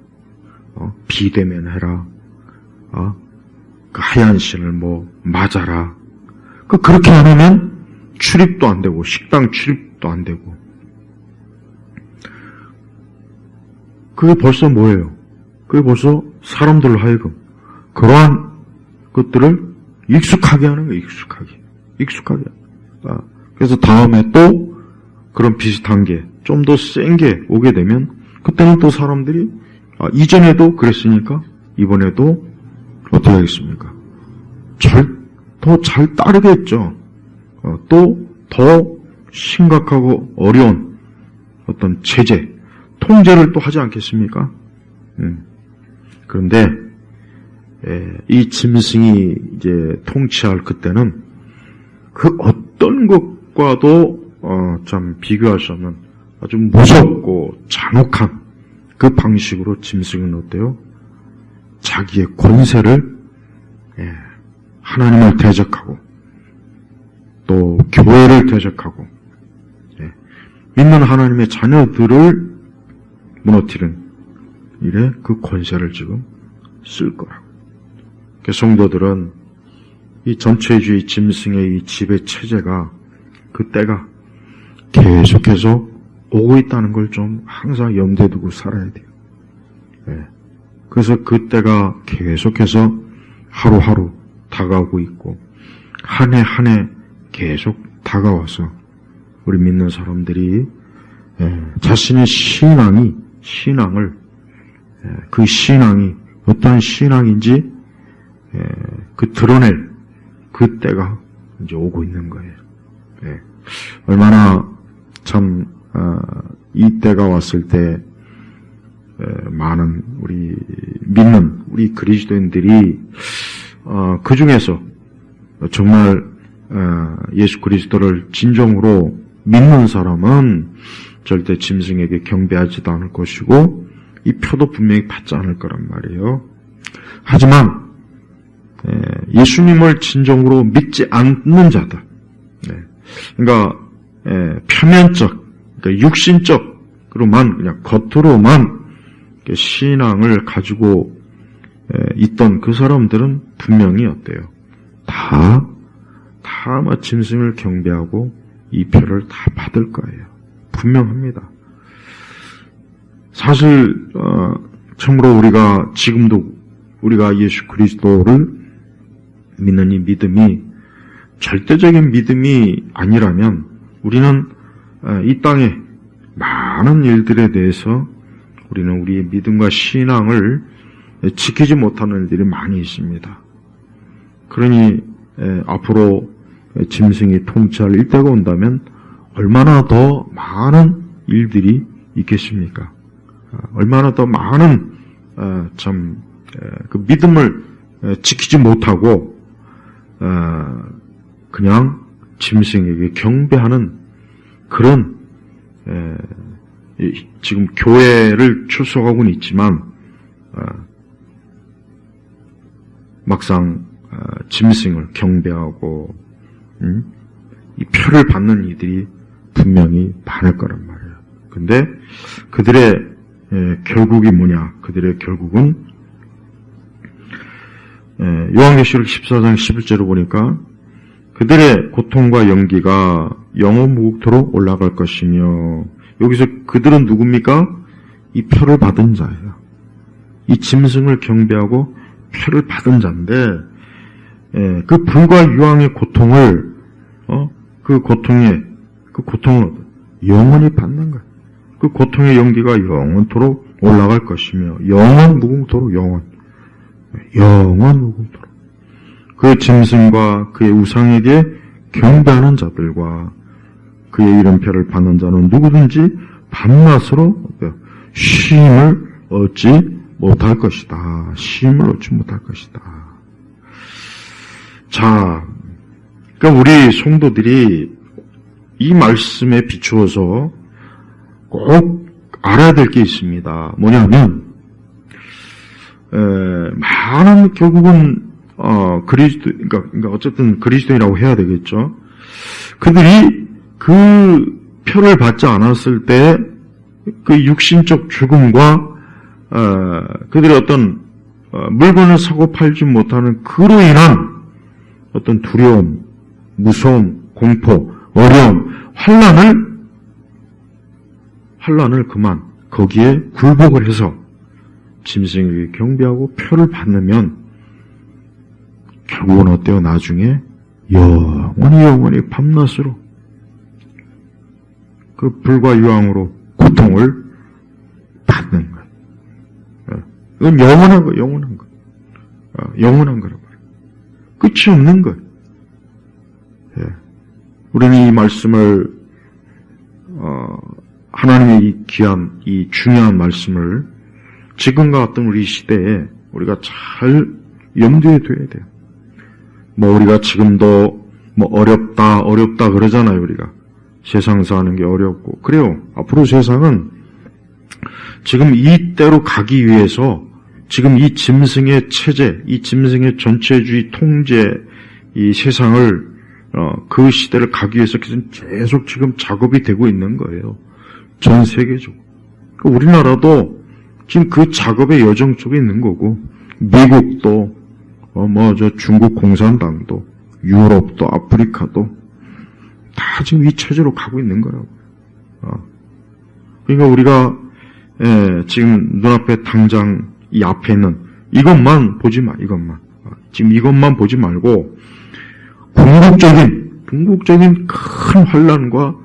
비대면해라. 그 하얀 신을 맞아라. 그렇게 안 하면 출입도 안 되고 식당 출입도 안 되고. 그게 벌써 뭐예요? 그게 벌써 사람들로 하여금 그러한 것들을 익숙하게 하는 거예요. 익숙하게. 그래서 다음에 또 그런 비슷한 게 좀 더 센 게 오게 되면 그때는 또 사람들이 이전에도 그랬으니까 이번에도 어떻게 하겠습니까? 더 잘 따르겠죠. 또 더 심각하고 어려운 어떤 제재, 통제를 또 하지 않겠습니까? 그런데 이 짐승이 이제 통치할 그때는 그 어떤 것과도 참 비교할 수 없는 아주 무섭고 잔혹한 그 방식으로 짐승은 어때요? 자기의 권세를 하나님을 대적하고 또 교회를 대적하고 믿는 하나님의 자녀들을 무너뜨리는 일에 그 권세를 지금 쓸 거라고. 성도들은 이 전체주의 짐승의 이 지배 체제가 그 때가 계속해서 오고 있다는 걸 좀 항상 염두에 두고 살아야 돼요. 그래서 그 때가 계속해서 하루하루 다가오고 있고 한 해 한 해 계속 다가와서 우리 믿는 사람들이 자신의 신앙을 그 신앙이 어떠한 신앙인지 그 드러낼 그 때가 이제 오고 있는 거예요. 얼마나 참 이 때가 왔을 때 많은 우리 믿는 우리 그리스도인들이 그 중에서 정말 예수 그리스도를 진정으로 믿는 사람은 절대 짐승에게 경배하지도 않을 것이고 이 표도 분명히 받지 않을 거란 말이에요. 하지만 예수님을 진정으로 믿지 않는 자들, 그러니까 표면적, 그러니까 육신적으로만 그냥 겉으로만 신앙을 가지고 있던 그 사람들은 분명히 어때요? 다 짐승을 경배하고 이 표를 다 받을 거예요. 분명합니다. 사실 참으로 우리가 지금도 우리가 예수 그리스도를 믿는 이 믿음이 절대적인 믿음이 아니라면 우리는 이 땅의 많은 일들에 대해서 우리는 우리의 믿음과 신앙을 지키지 못하는 일들이 많이 있습니다. 그러니 앞으로 짐승이 통치할 일대가 온다면 얼마나 더 많은 일들이 있겠습니까? 얼마나 더 많은 그 믿음을 지키지 못하고 그냥 짐승에게 경배하는 그런 지금 교회를 출석하고는 있지만 막상 짐승을 경배하고 이 표를 받는 이들이 분명히 많을 거란 말이에요. 근데 그들의 결국이 뭐냐? 그들의 결국은 요한계시록 14장 11절을 보니까 그들의 고통과 연기가 영원 무국토로 올라갈 것이며, 여기서 그들은 누굽니까? 이 표를 받은 자예요. 이 짐승을 경배하고 표를 받은 자인데 그 불과 유황의 고통을 그 고통을 영원히 받는 거예요. 그 고통의 연기가 영원토록 올라갈 것이며 영원 무궁토록 영원 무궁토록 그 짐승과 그의 우상에게 경배하는 자들과 그의 이름표를 받는 자는 누구든지 밤낮으로 쉼을 얻지 못할 것이다. 쉼을 얻지 못할 것이다. 자, 그러니까 우리 성도들이 이 말씀에 비추어서 꼭 알아야 될 게 있습니다. 뭐냐면 많은 결국은 그러니까 어쨌든 그리스도인이라고 해야 되겠죠. 그들이 그 표를 받지 않았을 때 그 육신적 죽음과 그들의 어떤 물건을 사고 팔지 못하는 그로 인한 어떤 두려움, 무서움, 공포, 어려움, 환난을 그만 거기에 굴복을 해서 짐승에게 경배하고 표를 받으면 결국은 어때요? 나중에 영원히 밤낮으로 그 불과 유황으로 고통을 받는 거예요. 이건 영원한 거. 영원한 거라고. 끝이 없는 거예요. 우리는 이 말씀을 하나님의 이 귀한, 이 중요한 말씀을 지금과 같은 우리 시대에 우리가 잘 염두에 둬야 돼요. 우리가 지금도 어렵다 그러잖아요, 우리가. 세상 사는 게 어렵고. 그래요. 앞으로 세상은 지금 이 때로 가기 위해서 지금 이 짐승의 체제, 이 짐승의 전체주의 통제, 이 세상을, 그 시대를 가기 위해서 계속 지금 작업이 되고 있는 거예요. 전 세계적으로. 우리나라도 지금 그 작업의 여정 속에 있는 거고, 미국도, 중국 공산당도, 유럽도, 아프리카도, 다 지금 이 체제로 가고 있는 거라고. 그러니까 우리가, 지금 눈앞에 당장 이 앞에 있는 이것만 보지 마, 이것만. 지금 이것만 보지 말고, 궁극적인 큰 환란과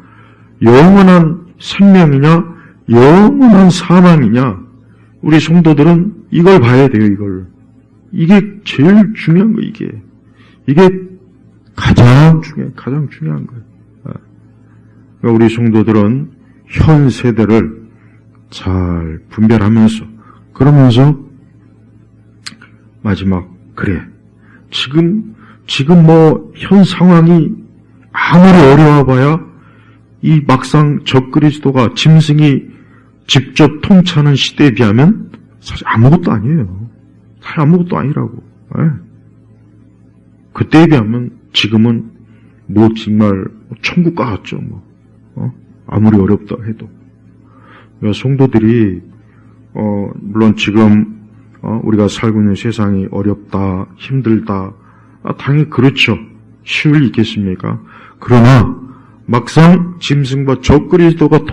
영원한 생명이냐, 영원한 사망이냐, 우리 성도들은 이걸 봐야 돼요, 이걸. 이게 제일 중요한 거예요, 이게 가장 중요한 거예요. 그러니까 우리 성도들은 현 세대를 잘 분별하면서, 그러면서 마지막, 그래, 지금 현 상황이 아무리 어려워봐야 이 막상 적그리스도가 짐승이 직접 통치하는 시대에 비하면 사실 아무것도 아니에요. 사실 아무것도 아니라고. 그때에 비하면 지금은 정말 천국과 같죠. 아무리 어렵다 해도. 성도들이 물론 지금 우리가 살고 있는 세상이 어렵다, 힘들다, 당연히 그렇죠. 쉬울 리 있겠습니까? 그러나 막상 짐승과 적그리스도가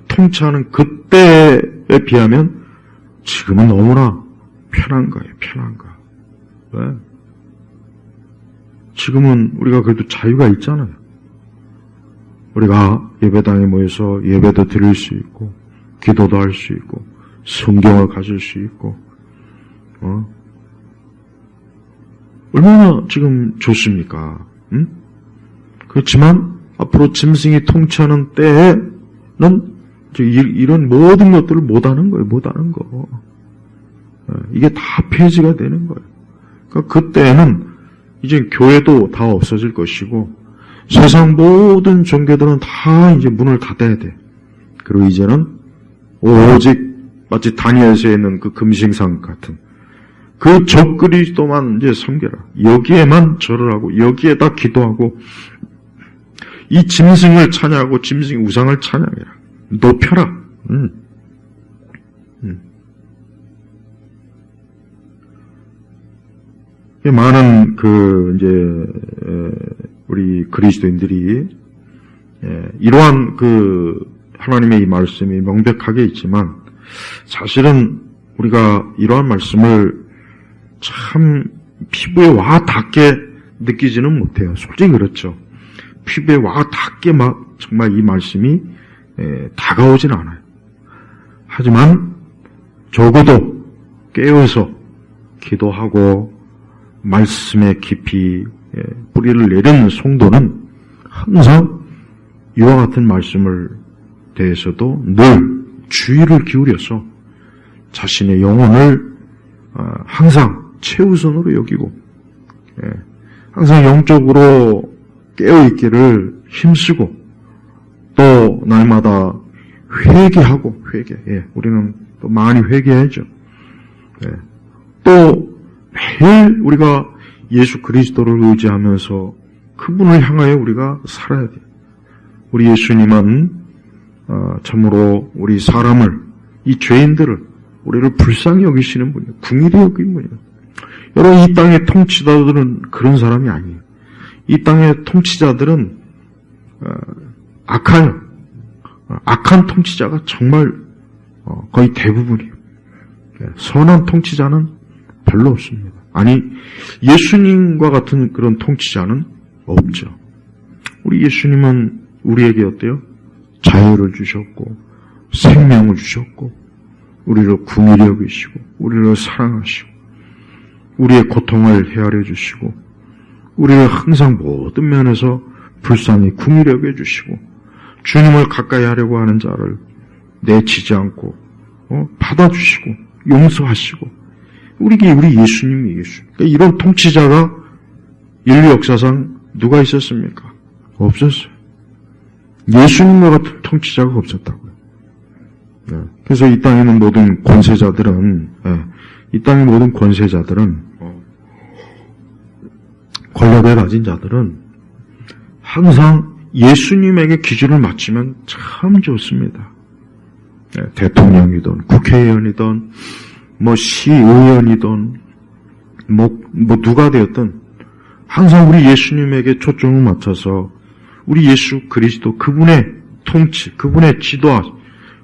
통치하는 그때에 비하면 지금은 너무나 편한 거예요. 편한 거. 왜? 지금은 우리가 그래도 자유가 있잖아요. 우리가 예배당에 모여서 예배도 드릴 수 있고, 기도도 할 수 있고, 성경을 가질 수 있고, 얼마나 지금 좋습니까? 그렇지만 앞으로 짐승이 통치하는 때에는 이런 모든 것들을 못하는 거예요. 못하는 거. 이게 다 폐지가 되는 거예요. 그러니까 그때는 이제 교회도 다 없어질 것이고 세상 모든 종교들은 다 이제 문을 닫아야 돼. 그리고 이제는 오직 마치 다니엘서에 있는 그 금신상 같은 그 적그리스도만 이제 섬겨라. 여기에만 절을 하고 여기에다 기도하고 이 짐승을 찬양하고 짐승의 우상을 찬양해라. 높여라. 많은 우리 그리스도인들이 이러한 하나님의 이 말씀이 명백하게 있지만 사실은 우리가 이러한 말씀을 참 피부에 와 닿게 느끼지는 못해요. 솔직히 그렇죠. 피부에 와 닿게 정말 이 말씀이 다가오진 않아요. 하지만 적어도 깨어서 기도하고 말씀에 깊이 뿌리를 내리는 성도는 항상 이와 같은 말씀을 대해서도 늘 주의를 기울여서 자신의 영혼을 항상 최우선으로 여기고 항상 영적으로 깨어있기를 힘쓰고 또 날마다 회개하고 우리는 또 많이 회개해야죠. 또 매일 우리가 예수 그리스도를 의지하면서 그분을 향하여 우리가 살아야 돼요. 우리 예수님은 참으로 우리 사람을, 이 죄인들을, 우리를 불쌍히 여기시는 분이에요. 궁일이 여기는 분이에요. 여러분, 이 땅의 통치자들은 그런 사람이 아니에요. 이 땅의 통치자들은 악해요. 악한 통치자가 정말 거의 대부분이에요. 선한 통치자는 별로 없습니다. 아니, 예수님과 같은 그런 통치자는 없죠. 우리 예수님은 우리에게 어때요? 자유를 주셨고 생명을 주셨고 우리를 긍휼히 여기시고 우리를 사랑하시고 우리의 고통을 헤아려 주시고 우리를 항상 모든 면에서 불쌍히 궁일히 여겨주시고 주님을 가까이 하려고 하는 자를 내치지 않고 받아주시고 용서하시고 우리 예수님이 계십니다. 그러니까 이런 통치자가 인류 역사상 누가 있었습니까? 없었어요. 예수님과 같은 통치자가 없었다고요. 그래서 이 땅에 있는 모든 권세자들은 권력을 가진 자들은 항상 예수님에게 기준을 맞추면 참 좋습니다. 대통령이든 국회의원이든 시의원이든 누가 되었든 항상 우리 예수님에게 초점을 맞춰서 우리 예수 그리스도 그분의 통치, 그분의 지도하,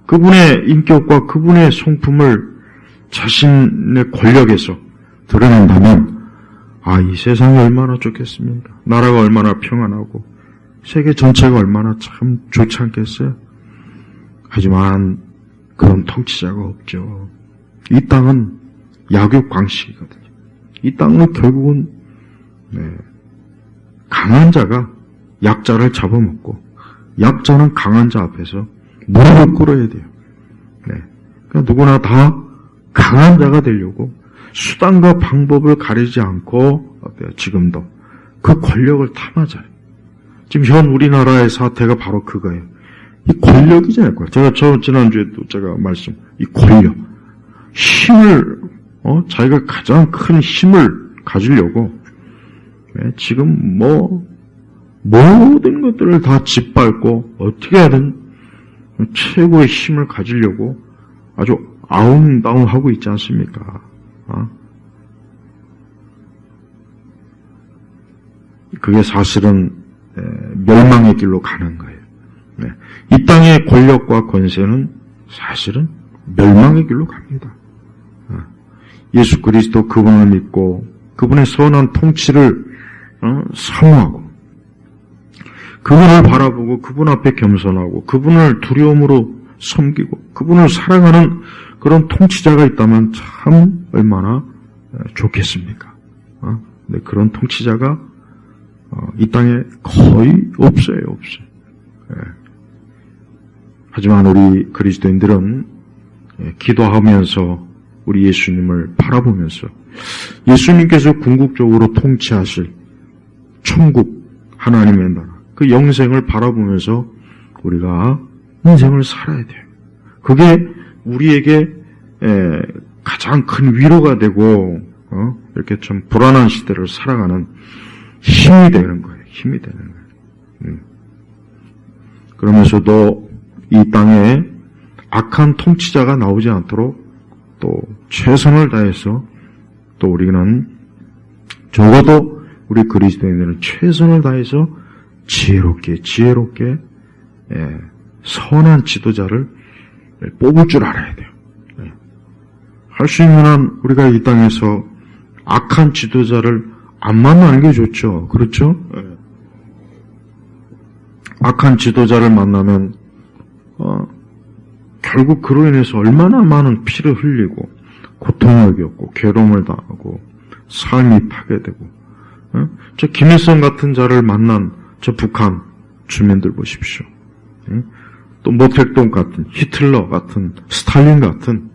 그분의 인격과 그분의 성품을 자신의 권력에서 드러낸다면 이 세상이 얼마나 좋겠습니까? 나라가 얼마나 평안하고 세계 전체가 얼마나 참 좋지 않겠어요? 하지만 그런 통치자가 없죠. 이 땅은 약육강식이거든요. 이 땅은 결국은 강한 자가 약자를 잡아먹고 약자는 강한 자 앞에서 무릎을 꿇어야 돼요. 그러니까 누구나 다 강한 자가 되려고 수단과 방법을 가리지 않고 지금도 그 권력을 탐하잖아요. 지금 현 우리나라의 사태가 바로 그거예요. 이 권력이잖아요. 제가 지난주에도 이 권력, 힘을 자기가 가장 큰 힘을 가지려고 지금 모든 것들을 다 짓밟고 어떻게 하든 최고의 힘을 가지려고 아주 아웅다웅하고 있지 않습니까? 그게 사실은 멸망의 길로 가는 거예요. 이 땅의 권력과 권세는 사실은 멸망의 길로 갑니다. 예수 그리스도 그분을 믿고 그분의 선한 통치를 사모하고 그분을 바라보고 그분 앞에 겸손하고 그분을 두려움으로 섬기고 그분을 사랑하는 그런 통치자가 있다면 참 얼마나 좋겠습니까? 근데 그런 통치자가 이 땅에 거의 없어요. 하지만 우리 그리스도인들은 기도하면서 우리 예수님을 바라보면서 예수님께서 궁극적으로 통치하실 천국 하나님의 나라 그 영생을 바라보면서 우리가 인생을 살아야 돼요. 그게 우리에게 가장 큰 위로가 되고 이렇게 좀 불안한 시대를 살아가는 힘이 되는 거예요. 그러면서도 이 땅에 악한 통치자가 나오지 않도록 또 최선을 다해서 또 우리는 적어도 우리 그리스도인들은 최선을 다해서 지혜롭게 선한 지도자를 뽑을 줄 알아야 돼요. 할 수 있는 한 우리가 이 땅에서 악한 지도자를 안 만나는 게 좋죠. 그렇죠? 악한 지도자를 만나면 결국 그로 인해서 얼마나 많은 피를 흘리고 고통을 겪고 괴로움을 당하고 삶이 파괴되고 저 김일성 같은 자를 만난 저 북한 주민들 보십시오. 또 모택동 같은 히틀러 같은 스탈린 같은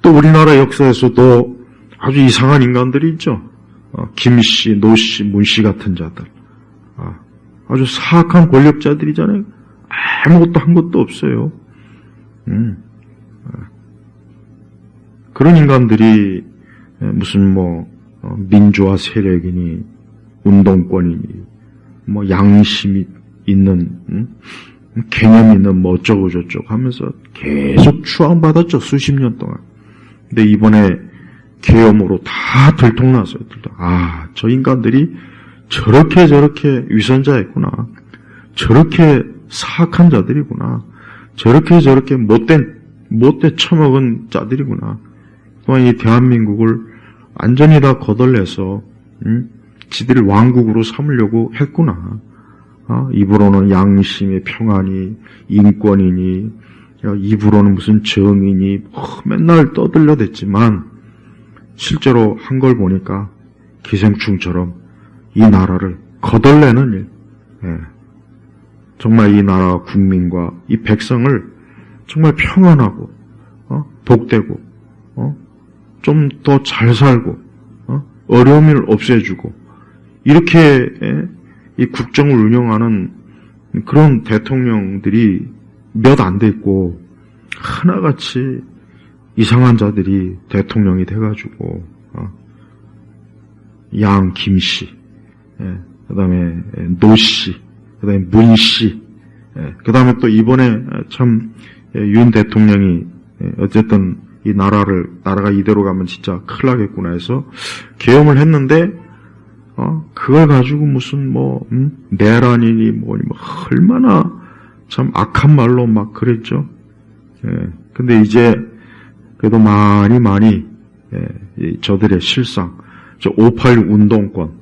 또 우리나라 역사에서도 아주 이상한 인간들이 있죠. 김씨, 노씨, 문씨 같은 자들 아주 사악한 권력자들이잖아요. 아무것도 한 것도 없어요. 그런 인간들이 무슨 민주화 세력이니 운동권이니 양심이 있는 개념 있는 어쩌고 저쩌고 하면서 계속 추앙받았죠. 수십 년 동안. 근데 이번에 계엄으로 다 들통났어요. 저 인간들이 저렇게 위선자였구나. 저렇게 사악한 자들이구나. 저렇게 못돼 처먹은 자들이구나. 또한 이 대한민국을 완전히 다 거덜내서 지들이 왕국으로 삼으려고 했구나. 입으로는 양심의 평안이 인권이니 입으로는 무슨 정의니 맨날 떠들려댔지만 실제로 한 걸 보니까 기생충처럼 이 나라를 거덜내는 일. 예. 정말 이 나라 국민과 이 백성을 정말 평안하고 복되고 좀 더 잘 살고 어려움을 없애주고 이렇게 이 국정을 운영하는 그런 대통령들이 몇 안 됐고 하나같이 이상한 자들이 대통령이 돼가지고 양 김씨, 그다음에 노씨, 그다음에 문씨, 그다음에 또 이번에 참 윤 대통령이 어쨌든 이 나라가 이대로 가면 진짜 큰일 나겠구나 해서 계엄을 했는데 그걸 가지고 무슨 내란이니 뭐니 얼마나 참 악한 말로 막 그랬죠. 근데 이제 그래도 많이 저들의 실상, 586 운동권,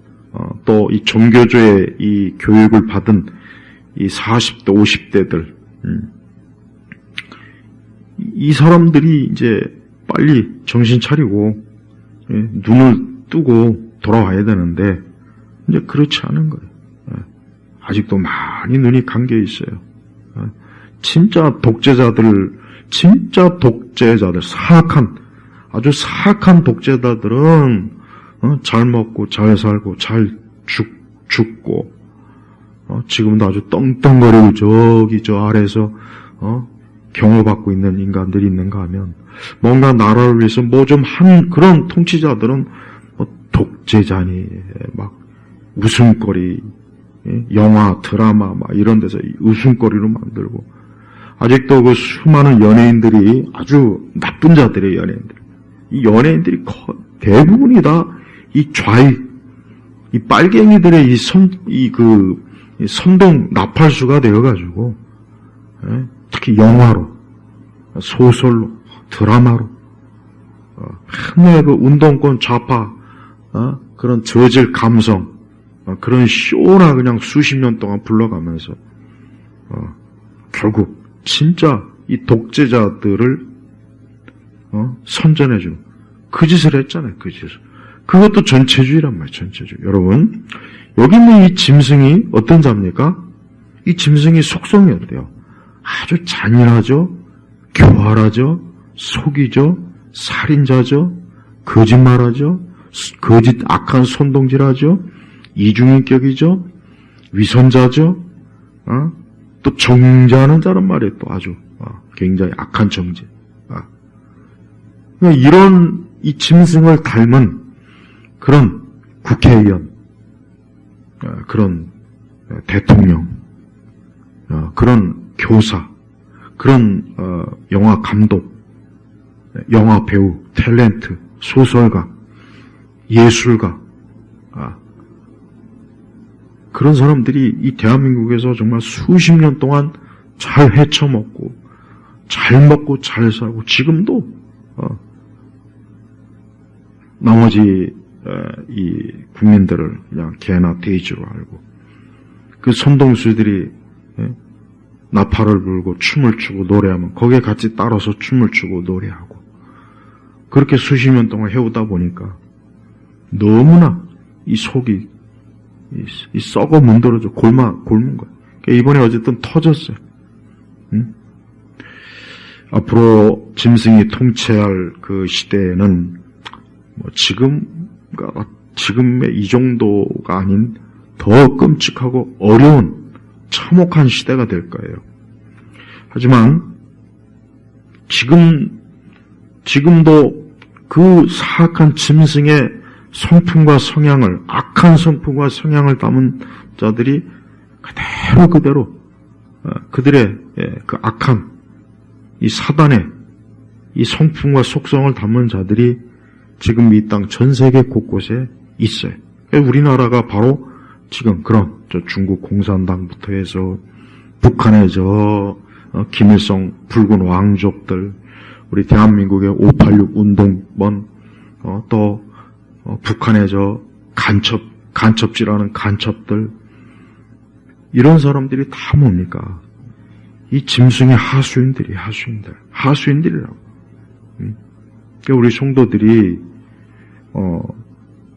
또 이 종교조의 이 교육을 받은 이 40대, 50대들, 이 사람들이 이제 빨리 정신 차리고 눈을 뜨고 돌아와야 되는데 이제 그렇지 않은 거예요. 아직도 많이 눈이 감겨 있어요. 진짜 독재자들, 아주 사악한 독재자들은 잘 먹고 잘 살고 잘 죽고 지금도 아주 떵떵거리고 저기 저 아래에서 경호받고 있는 인간들이 있는가 하면 뭔가 나라를 위해서 뭐 좀 한 그런 통치자들은 독재자니 막 웃음거리, 영화, 드라마 막 이런 데서 웃음거리로 만들고 아직도 그 수많은 연예인들이 아주 나쁜 자들의 연예인들. 이 연예인들이 대부분이 다 이 이 빨갱이들의 이 선동 나팔수가 되어가지고, 특히 영화로, 소설로, 드라마로, 하나의 그 운동권 좌파, 그런 저질 감성, 그런 쇼나 그냥 수십 년 동안 불러가면서, 결국, 진짜 이 독재자들을 선전해주는 그 짓을 했잖아요. 그 짓을. 그것도 전체주의란 말이에요. 전체주의. 여러분 여기 있는 이 짐승이 어떤 자입니까? 이 짐승이 속성이 어때요? 아주 잔인하죠. 교활하죠. 속이죠. 살인자죠. 거짓말하죠. 악한 손동질하죠. 이중인격이죠. 위선자죠. 또 정죄하는 자란 말이에요. 또 아주 굉장히 악한 정죄. 이런 이 짐승을 닮은 그런 국회의원, 그런 대통령, 그런 교사, 그런 영화 감독, 영화 배우, 탤런트, 소설가, 예술가, 그런 사람들이 이 대한민국에서 정말 수십 년 동안 잘 헤쳐먹고 잘 먹고 잘 살고 지금도 나머지 이 국민들을 그냥 개나 돼지로 알고 그 선동수들이 나팔을 불고 춤을 추고 노래하면 거기에 같이 따라서 춤을 추고 노래하고 그렇게 수십 년 동안 해오다 보니까 너무나 이 속이 이 썩어 문드러져 곪은 거예요. 그러니까 이번에 어쨌든 터졌어요. 앞으로 짐승이 통치할 그 시대에는 뭐 지금의 이 정도가 아닌 더 끔찍하고 어려운 참혹한 시대가 될 거예요. 하지만 지금도 그 사악한 짐승의 성품과 성향을, 악한 성품과 성향을 담은 자들이 그대로 그들의 그 악한 이 사단의 이 성품과 속성을 담은 자들이 지금 이 땅 전 세계 곳곳에 있어요. 우리나라가 바로 지금 그런 중국 공산당부터 해서 북한의 김일성 붉은 왕족들, 우리 대한민국의 586 운동권, 또 북한의 간첩질하는 간첩들, 이런 사람들이 다 뭡니까? 이 짐승의 하수인들이라고. 그러니까 우리 성도들이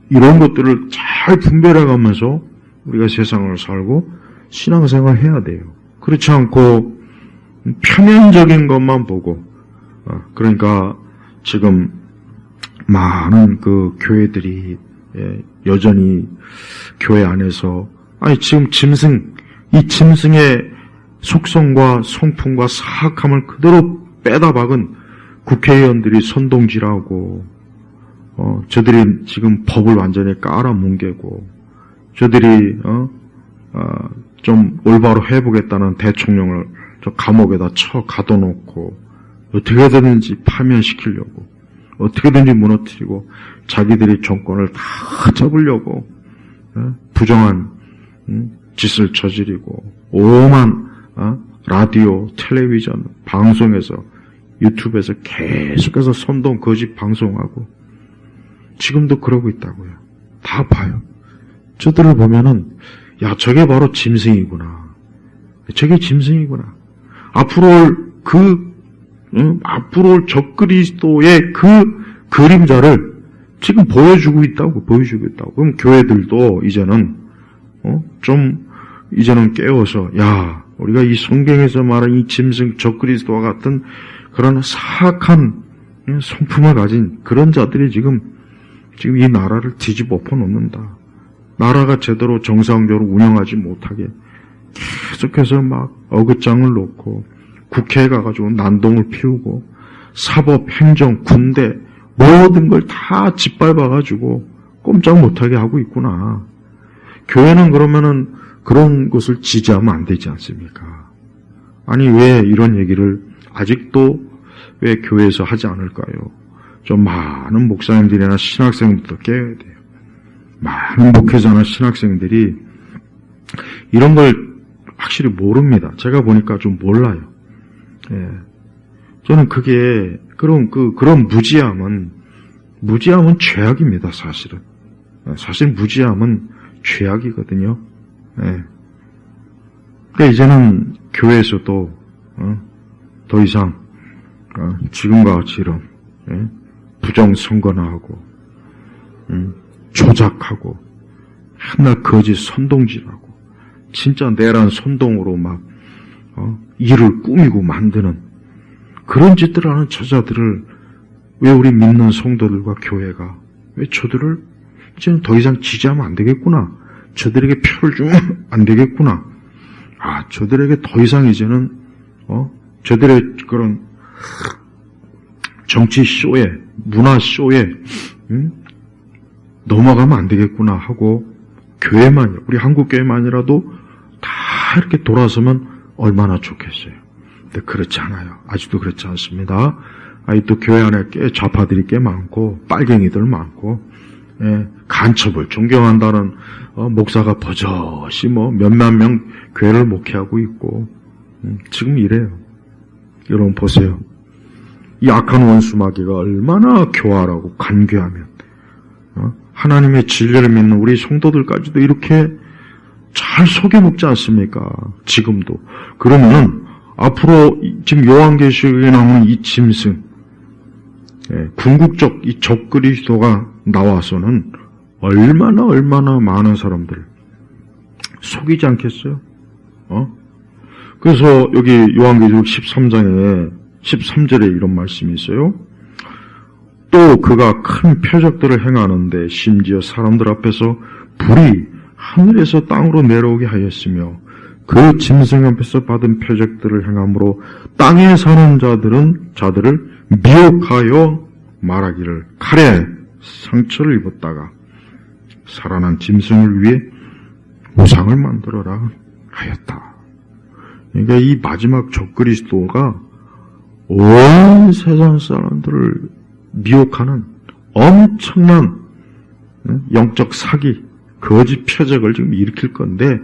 이런 것들을 잘 분별해가면서 우리가 세상을 살고 신앙생활을 해야 돼요. 그렇지 않고 표면적인 것만 보고, 그러니까 지금 많은 그 교회들이 여전히 교회 안에서 지금 이 짐승의 속성과 성품과 사악함을 그대로 빼다 박은 국회의원들이 선동질하고, 저들이 지금 법을 완전히 깔아뭉개고, 저들이 좀 올바로 해보겠다는 대통령을 저 감옥에다 가둬놓고 어떻게든지 파면시키려고, 어떻게든지 무너뜨리고 자기들이 정권을 다 잡으려고 부정한 짓을 저지르고, 오만 라디오, 텔레비전, 방송에서, 유튜브에서 계속해서 선동 거짓 방송하고 지금도 그러고 있다고요. 다 봐요. 저들을 보면은 저게 바로 짐승이구나. 저게 짐승이구나. 앞으로 올 적그리스도의 그 그림자를 지금 보여주고 있다고. 그럼 교회들도 이제는 이제는 깨워서 우리가 이 성경에서 말하는 이 짐승 적그리스도와 같은 그런 사악한 성품을 가진 그런 자들이 지금 이 나라를 뒤집어 엎어놓는다. 나라가 제대로 정상적으로 운영하지 못하게 계속해서 막 어긋장을 놓고 국회에 가가지고 난동을 피우고 사법, 행정, 군대 모든 걸 다 짓밟아가지고 꼼짝 못하게 하고 있구나. 교회는 그러면은 그런 것을 지지하면 안 되지 않습니까? 아니 왜 이런 얘기를 아직도 왜 교회에서 하지 않을까요? 좀 많은 목사님들이나 신학생들도 깨야 돼요. 많은 목회자나 신학생들이 이런 걸 확실히 모릅니다. 제가 보니까 좀 몰라요. 저는 그게 그런 무지함은 죄악입니다. 사실은. 사실 무지함은 죄악이거든요. 그러니까 이제는 교회에서도 더 이상 지금과 같이 이런 부정선거나 하고 조작하고 맨날 거짓 선동질하고 진짜 내란 선동으로 막 일을 꾸미고 만드는 그런 짓들을 하는 저자들을 왜 우리 믿는 성도들과 교회가 왜 저들을 이제는 더 이상 지지하면 안 되겠구나. 저들에게 표를 주면 안 되겠구나. 저들에게 더 이상 이제는 저들의 그런 정치 쇼에 문화 쇼에 넘어가면 안 되겠구나 하고 교회만 우리 한국 교회만이라도 다 이렇게 돌아서면 얼마나 좋겠어요. 근데 그렇지 않아요. 아직도 그렇지 않습니다. 아직도 교회 안에 좌파들이 꽤 많고 빨갱이들 많고 간첩을 존경한다는 목사가 버젓이 몇몇 명 교회를 목회하고 있고 지금 이래요. 여러분 보세요. 이 악한 원수 마귀가 얼마나 교활하고 간교하면 하나님의 진리를 믿는 우리 성도들까지도 이렇게 잘 속여먹지 않습니까? 지금도. 그러면 앞으로 지금 요한계시록에 나오는 이 짐승, 궁극적 이 적그리스도가 나와서는 얼마나 많은 사람들 속이지 않겠어요? 그래서 여기 요한계시록 13장에 13절에 이런 말씀이 있어요. 또 그가 큰 표적들을 행하는데 심지어 사람들 앞에서 불이 하늘에서 땅으로 내려오게 하였으며 그 짐승 앞에서 받은 표적들을 행함으로 땅에 사는 자들을 미혹하여 말하기를 칼에 상처를 입었다가 살아난 짐승을 위해 우상을 만들어라 하였다. 그러니까 이 마지막 적그리스도가 온 세상 사람들을 미혹하는 엄청난 영적 사기, 거짓 표적을 지금 일으킬 건데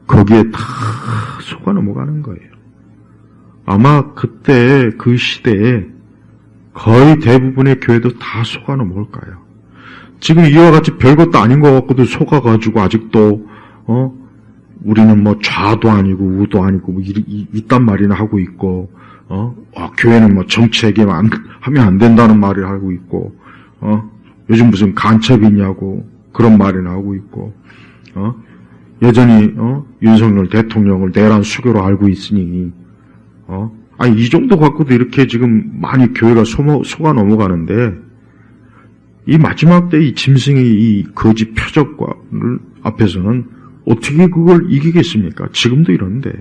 거기에 다 속아 넘어가는 거예요. 아마 그때 그 시대에 거의 대부분의 교회도 다 속아 넘어갈 거예요. 지금 이와 같이 별것도 아닌 것 같고도 속아가지고 아직도 우리는 뭐 좌도 아니고 우도 아니고 뭐 이딴 말이나 하고 있고 교회는 뭐 정치에게만 하면 안 된다는 말을 하고 있고 요즘 무슨 간첩이냐고 그런 말이나 하고 있고 여전히 윤석열 대통령을 내란 수교로 알고 있으니 아니 이 정도 갖고도 이렇게 지금 많이 교회가 속아 넘어가는데 이 마지막 때 이 짐승의 이 거짓 표적과 앞에서는 어떻게 그걸 이기겠습니까? 지금도 이런데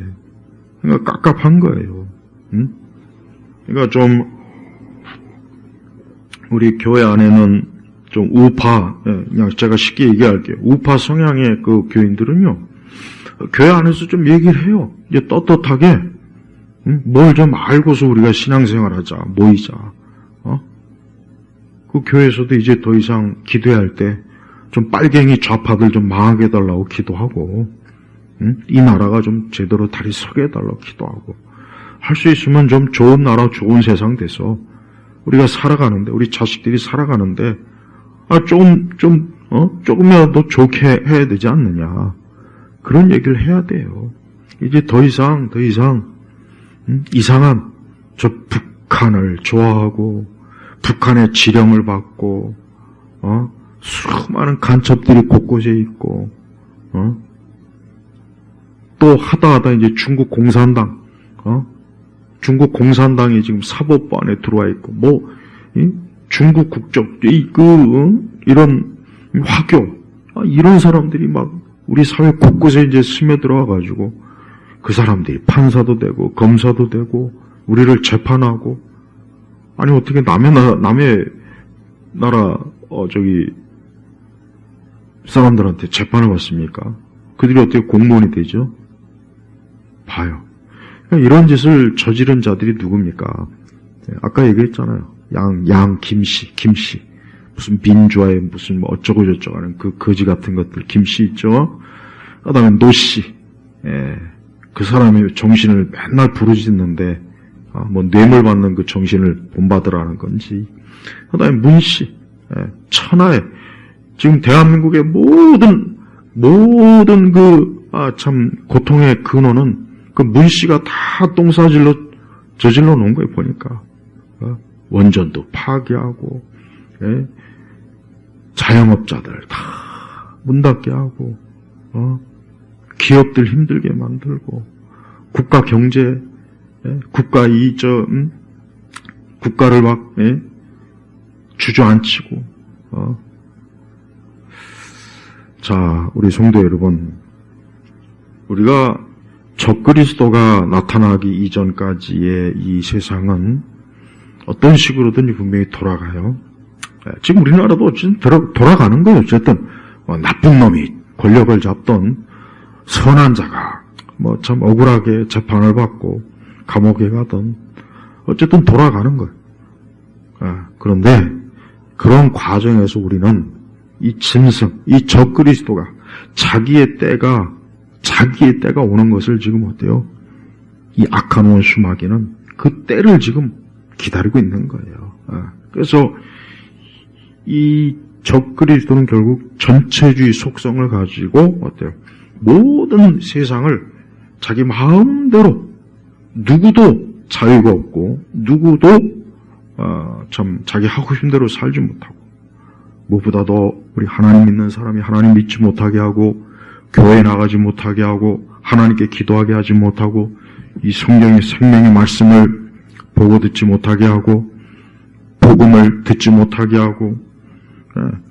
그러니까 깝깝한 거예요. 응? 그러니까 좀 우리 교회 안에는 좀 우파, 그냥 제가 쉽게 얘기할게요. 우파 성향의 그 교인들은요, 교회 안에서 좀 얘기를 해요. 이제 떳떳하게, 뭘 좀 알고서 우리가 신앙생활 하자, 모이자. 그 교회에서도 이제 더 이상 기도할 때, 좀 빨갱이 좌파들 좀 망하게 해달라고 기도하고, 이 나라가 좀 제대로 다리 서게 해달라고 기도하고, 할 수 있으면 좀 좋은 나라, 좋은 세상 돼서, 우리가 살아가는데, 우리 자식들이 살아가는데, 조금이라도 좋게 해야 되지 않느냐. 그런 얘기를 해야 돼요. 이제 더 이상, 이상한, 저 북한을 좋아하고, 북한의 지령을 받고, 수많은 간첩들이 곳곳에 있고, 또 하다 이제 중국 공산당이 지금 사법부 안에 들어와 있고, 중국 국적, 이런 화교, 이런 사람들이 막 우리 사회 곳곳에 이제 스며들어와가지고 그 사람들이 판사도 되고 검사도 되고 우리를 재판하고 아니 어떻게 남의 나라 사람들한테 재판을 받습니까? 그들이 어떻게 공무원이 되죠? 봐요. 그러니까 이런 짓을 저지른 자들이 누굽니까? 아까 얘기했잖아요. 김씨. 무슨 민주화에 무슨 뭐 어쩌고저쩌고 하는 그 거지 같은 것들. 김씨 있죠? 그 다음에 노씨. 그 사람의 정신을 맨날 부르짖는데, 뭐 뇌물 받는 그 정신을 본받으라는 건지. 그 다음에 문씨. 천하에. 지금 대한민국의 모든 참 고통의 근원은 그 문씨가 다 저질러 놓은 거예요, 보니까. 원전도 파괴하고, 자영업자들 다 문 닫게 하고, 기업들 힘들게 만들고, 국가 경제, 국가를 막, 주저앉히고, 자, 우리 성도 여러분, 우리가 적그리스도가 나타나기 이전까지의 이 세상은 어떤 식으로든 분명히 돌아가요. 지금 우리나라도 어쨌든 돌아가는 거예요. 어쨌든 나쁜 놈이 권력을 잡던 선한 자가 뭐 참 억울하게 재판을 받고 감옥에 가던 어쨌든 돌아가는 거예요. 그런데 그런 과정에서 우리는 이 짐승, 이 적그리스도가 자기의 때가 오는 것을 지금 어때요? 이 악한 원수 마귀는 그 때를 지금 기다리고 있는 거예요. 그래서 이 적그리스도는 결국 전체주의 속성을 가지고 어때요? 모든 세상을 자기 마음대로 누구도 자유가 없고 누구도 참 자기 하고 싶은 대로 살지 못하고 무엇보다도 우리 하나님 믿는 사람이 하나님 믿지 못하게 하고 교회에 나가지 못하게 하고 하나님께 기도하게 하지 못하고 이 성경의 생명의 말씀을 보고 듣지 못하게 하고 복음을 듣지 못하게 하고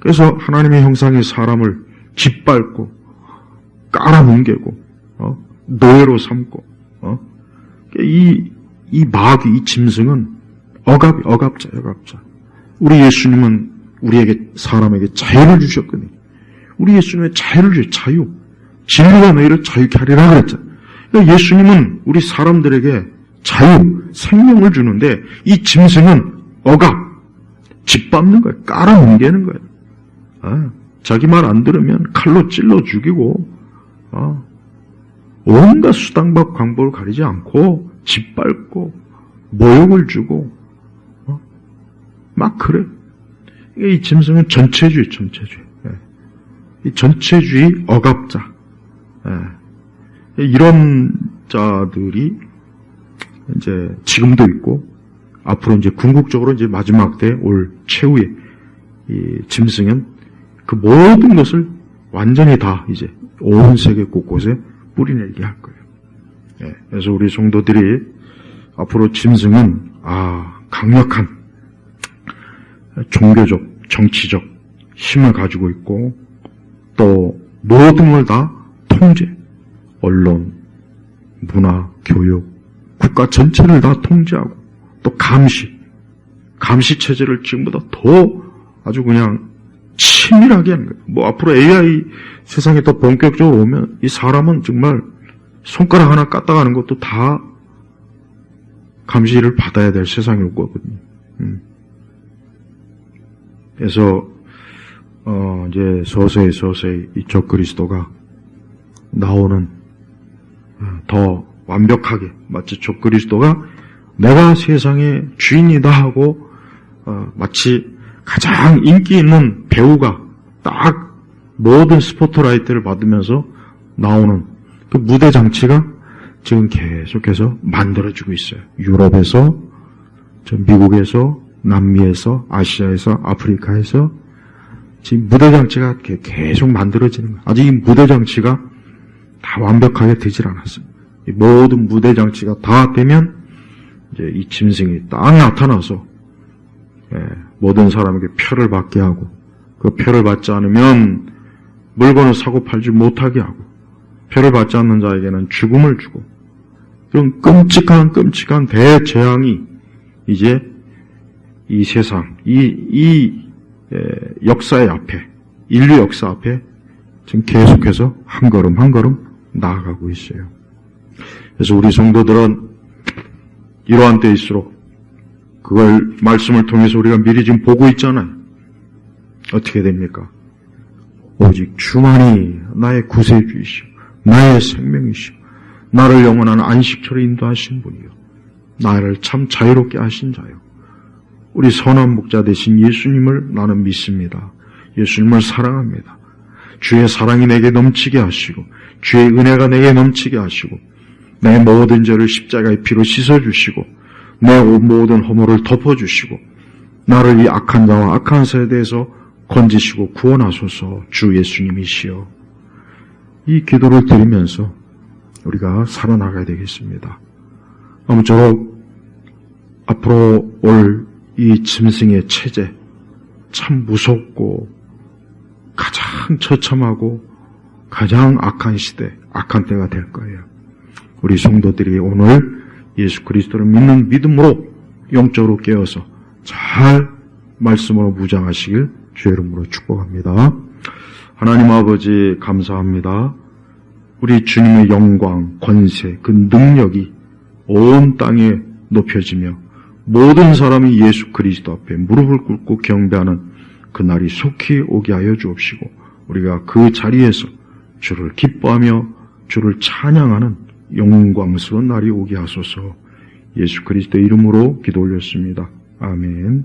그래서 하나님의 형상의 사람을 짓밟고 깔아뭉개고 노예로 삼고 이 마귀 이 짐승은 억압자. 우리 예수님은 우리에게 사람에게 자유를 주셨거든요. 우리 예수님의 자유를 주셨어요. 자유. 진리가 너희를 자유케 하리라 그랬잖아요. 그러니까 예수님은 우리 사람들에게 자유, 생명을 주는데 이 짐승은 억압, 짓밟는 거예요. 깔아뭉개는 거예요. 자기 말 안 들으면 칼로 찔러 죽이고 온갖 수단과 방법을 가리지 않고 짓밟고 모욕을 주고 막 그래. 이 짐승은 전체주의. 이 전체주의 억압자. 이런 자들이 이제 지금도 있고 앞으로 이제 궁극적으로 이제 마지막 때 올 최후의 이 짐승은 그 모든 것을 완전히 다 이제 온 세계 곳곳에 뿌리내리게 할 거예요. 예, 그래서 우리 성도들이 앞으로 짐승은 강력한 종교적, 정치적 힘을 가지고 있고 또 모든 걸 다 통제, 언론, 문화, 교육, 국가 전체를 다 통제하고 또 감시 체제를 지금보다 더 아주 그냥 치밀하게 하는 거예요. 뭐 앞으로 AI 세상에 더 본격적으로 오면 이 사람은 정말 손가락 하나 까딱하는 것도 다 감시를 받아야 될 세상이 올 거거든요. 그래서 이제 서서히 이 적그리스도가 나오는 더 완벽하게 마치 적그리스도가 내가 세상의 주인이다 하고 마치 가장 인기 있는 배우가 딱 모든 스포트라이트를 받으면서 나오는 그 무대 장치가 지금 계속해서 만들어지고 있어요. 유럽에서, 미국에서, 남미에서, 아시아에서, 아프리카에서 지금 무대 장치가 계속 만들어지는 거예요. 아직 이 무대 장치가 다 완벽하게 되질 않았어요. 이 모든 무대 장치가 다 되면 이제 이 짐승이 딱 나타나서 모든 사람에게 표를 받게 하고 그 표를 받지 않으면 물건을 사고 팔지 못하게 하고 표를 받지 않는 자에게는 죽음을 주고 그런 끔찍한 대재앙이 이제 이 세상, 이 역사의 앞에, 인류 역사 앞에 지금 계속해서 한 걸음 나아가고 있어요. 그래서 우리 성도들은 이러한 때일수록 그걸 말씀을 통해서 우리가 미리 지금 보고 있잖아요. 어떻게 됩니까? 오직 주만이 나의 구세주이시오, 나의 생명이시오, 나를 영원한 안식처로 인도하신 분이요, 나를 참 자유롭게 하신 자요, 우리 선한 목자 되신 예수님을 나는 믿습니다. 예수님을 사랑합니다. 주의 사랑이 내게 넘치게 하시고 주의 은혜가 내게 넘치게 하시고 내 모든 죄를 십자가의 피로 씻어주시고 내 모든 허물을 덮어주시고 나를 이 악한 자와 악한 세대에서 건지시고 구원하소서. 주 예수님이시여. 이 기도를 드리면서 우리가 살아나가야 되겠습니다. 아무쪼록 앞으로 올 이 짐승의 체제 참 무섭고 가장 처참하고 가장 악한 시대, 악한 때가 될 거예요. 우리 성도들이 오늘 예수 그리스도를 믿는 믿음으로 영적으로 깨어서 잘 말씀으로 무장하시길 주의 이름으로 축복합니다. 하나님 아버지 감사합니다. 우리 주님의 영광, 권세, 그 능력이 온 땅에 높여지며 모든 사람이 예수 그리스도 앞에 무릎을 꿇고 경배하는 그날이 속히 오게 하여 주옵시고 우리가 그 자리에서 주를 기뻐하며 주를 찬양하는 영광스러운 날이 오게 하소서. 예수 그리스도 이름으로 기도 올렸습니다. 아멘.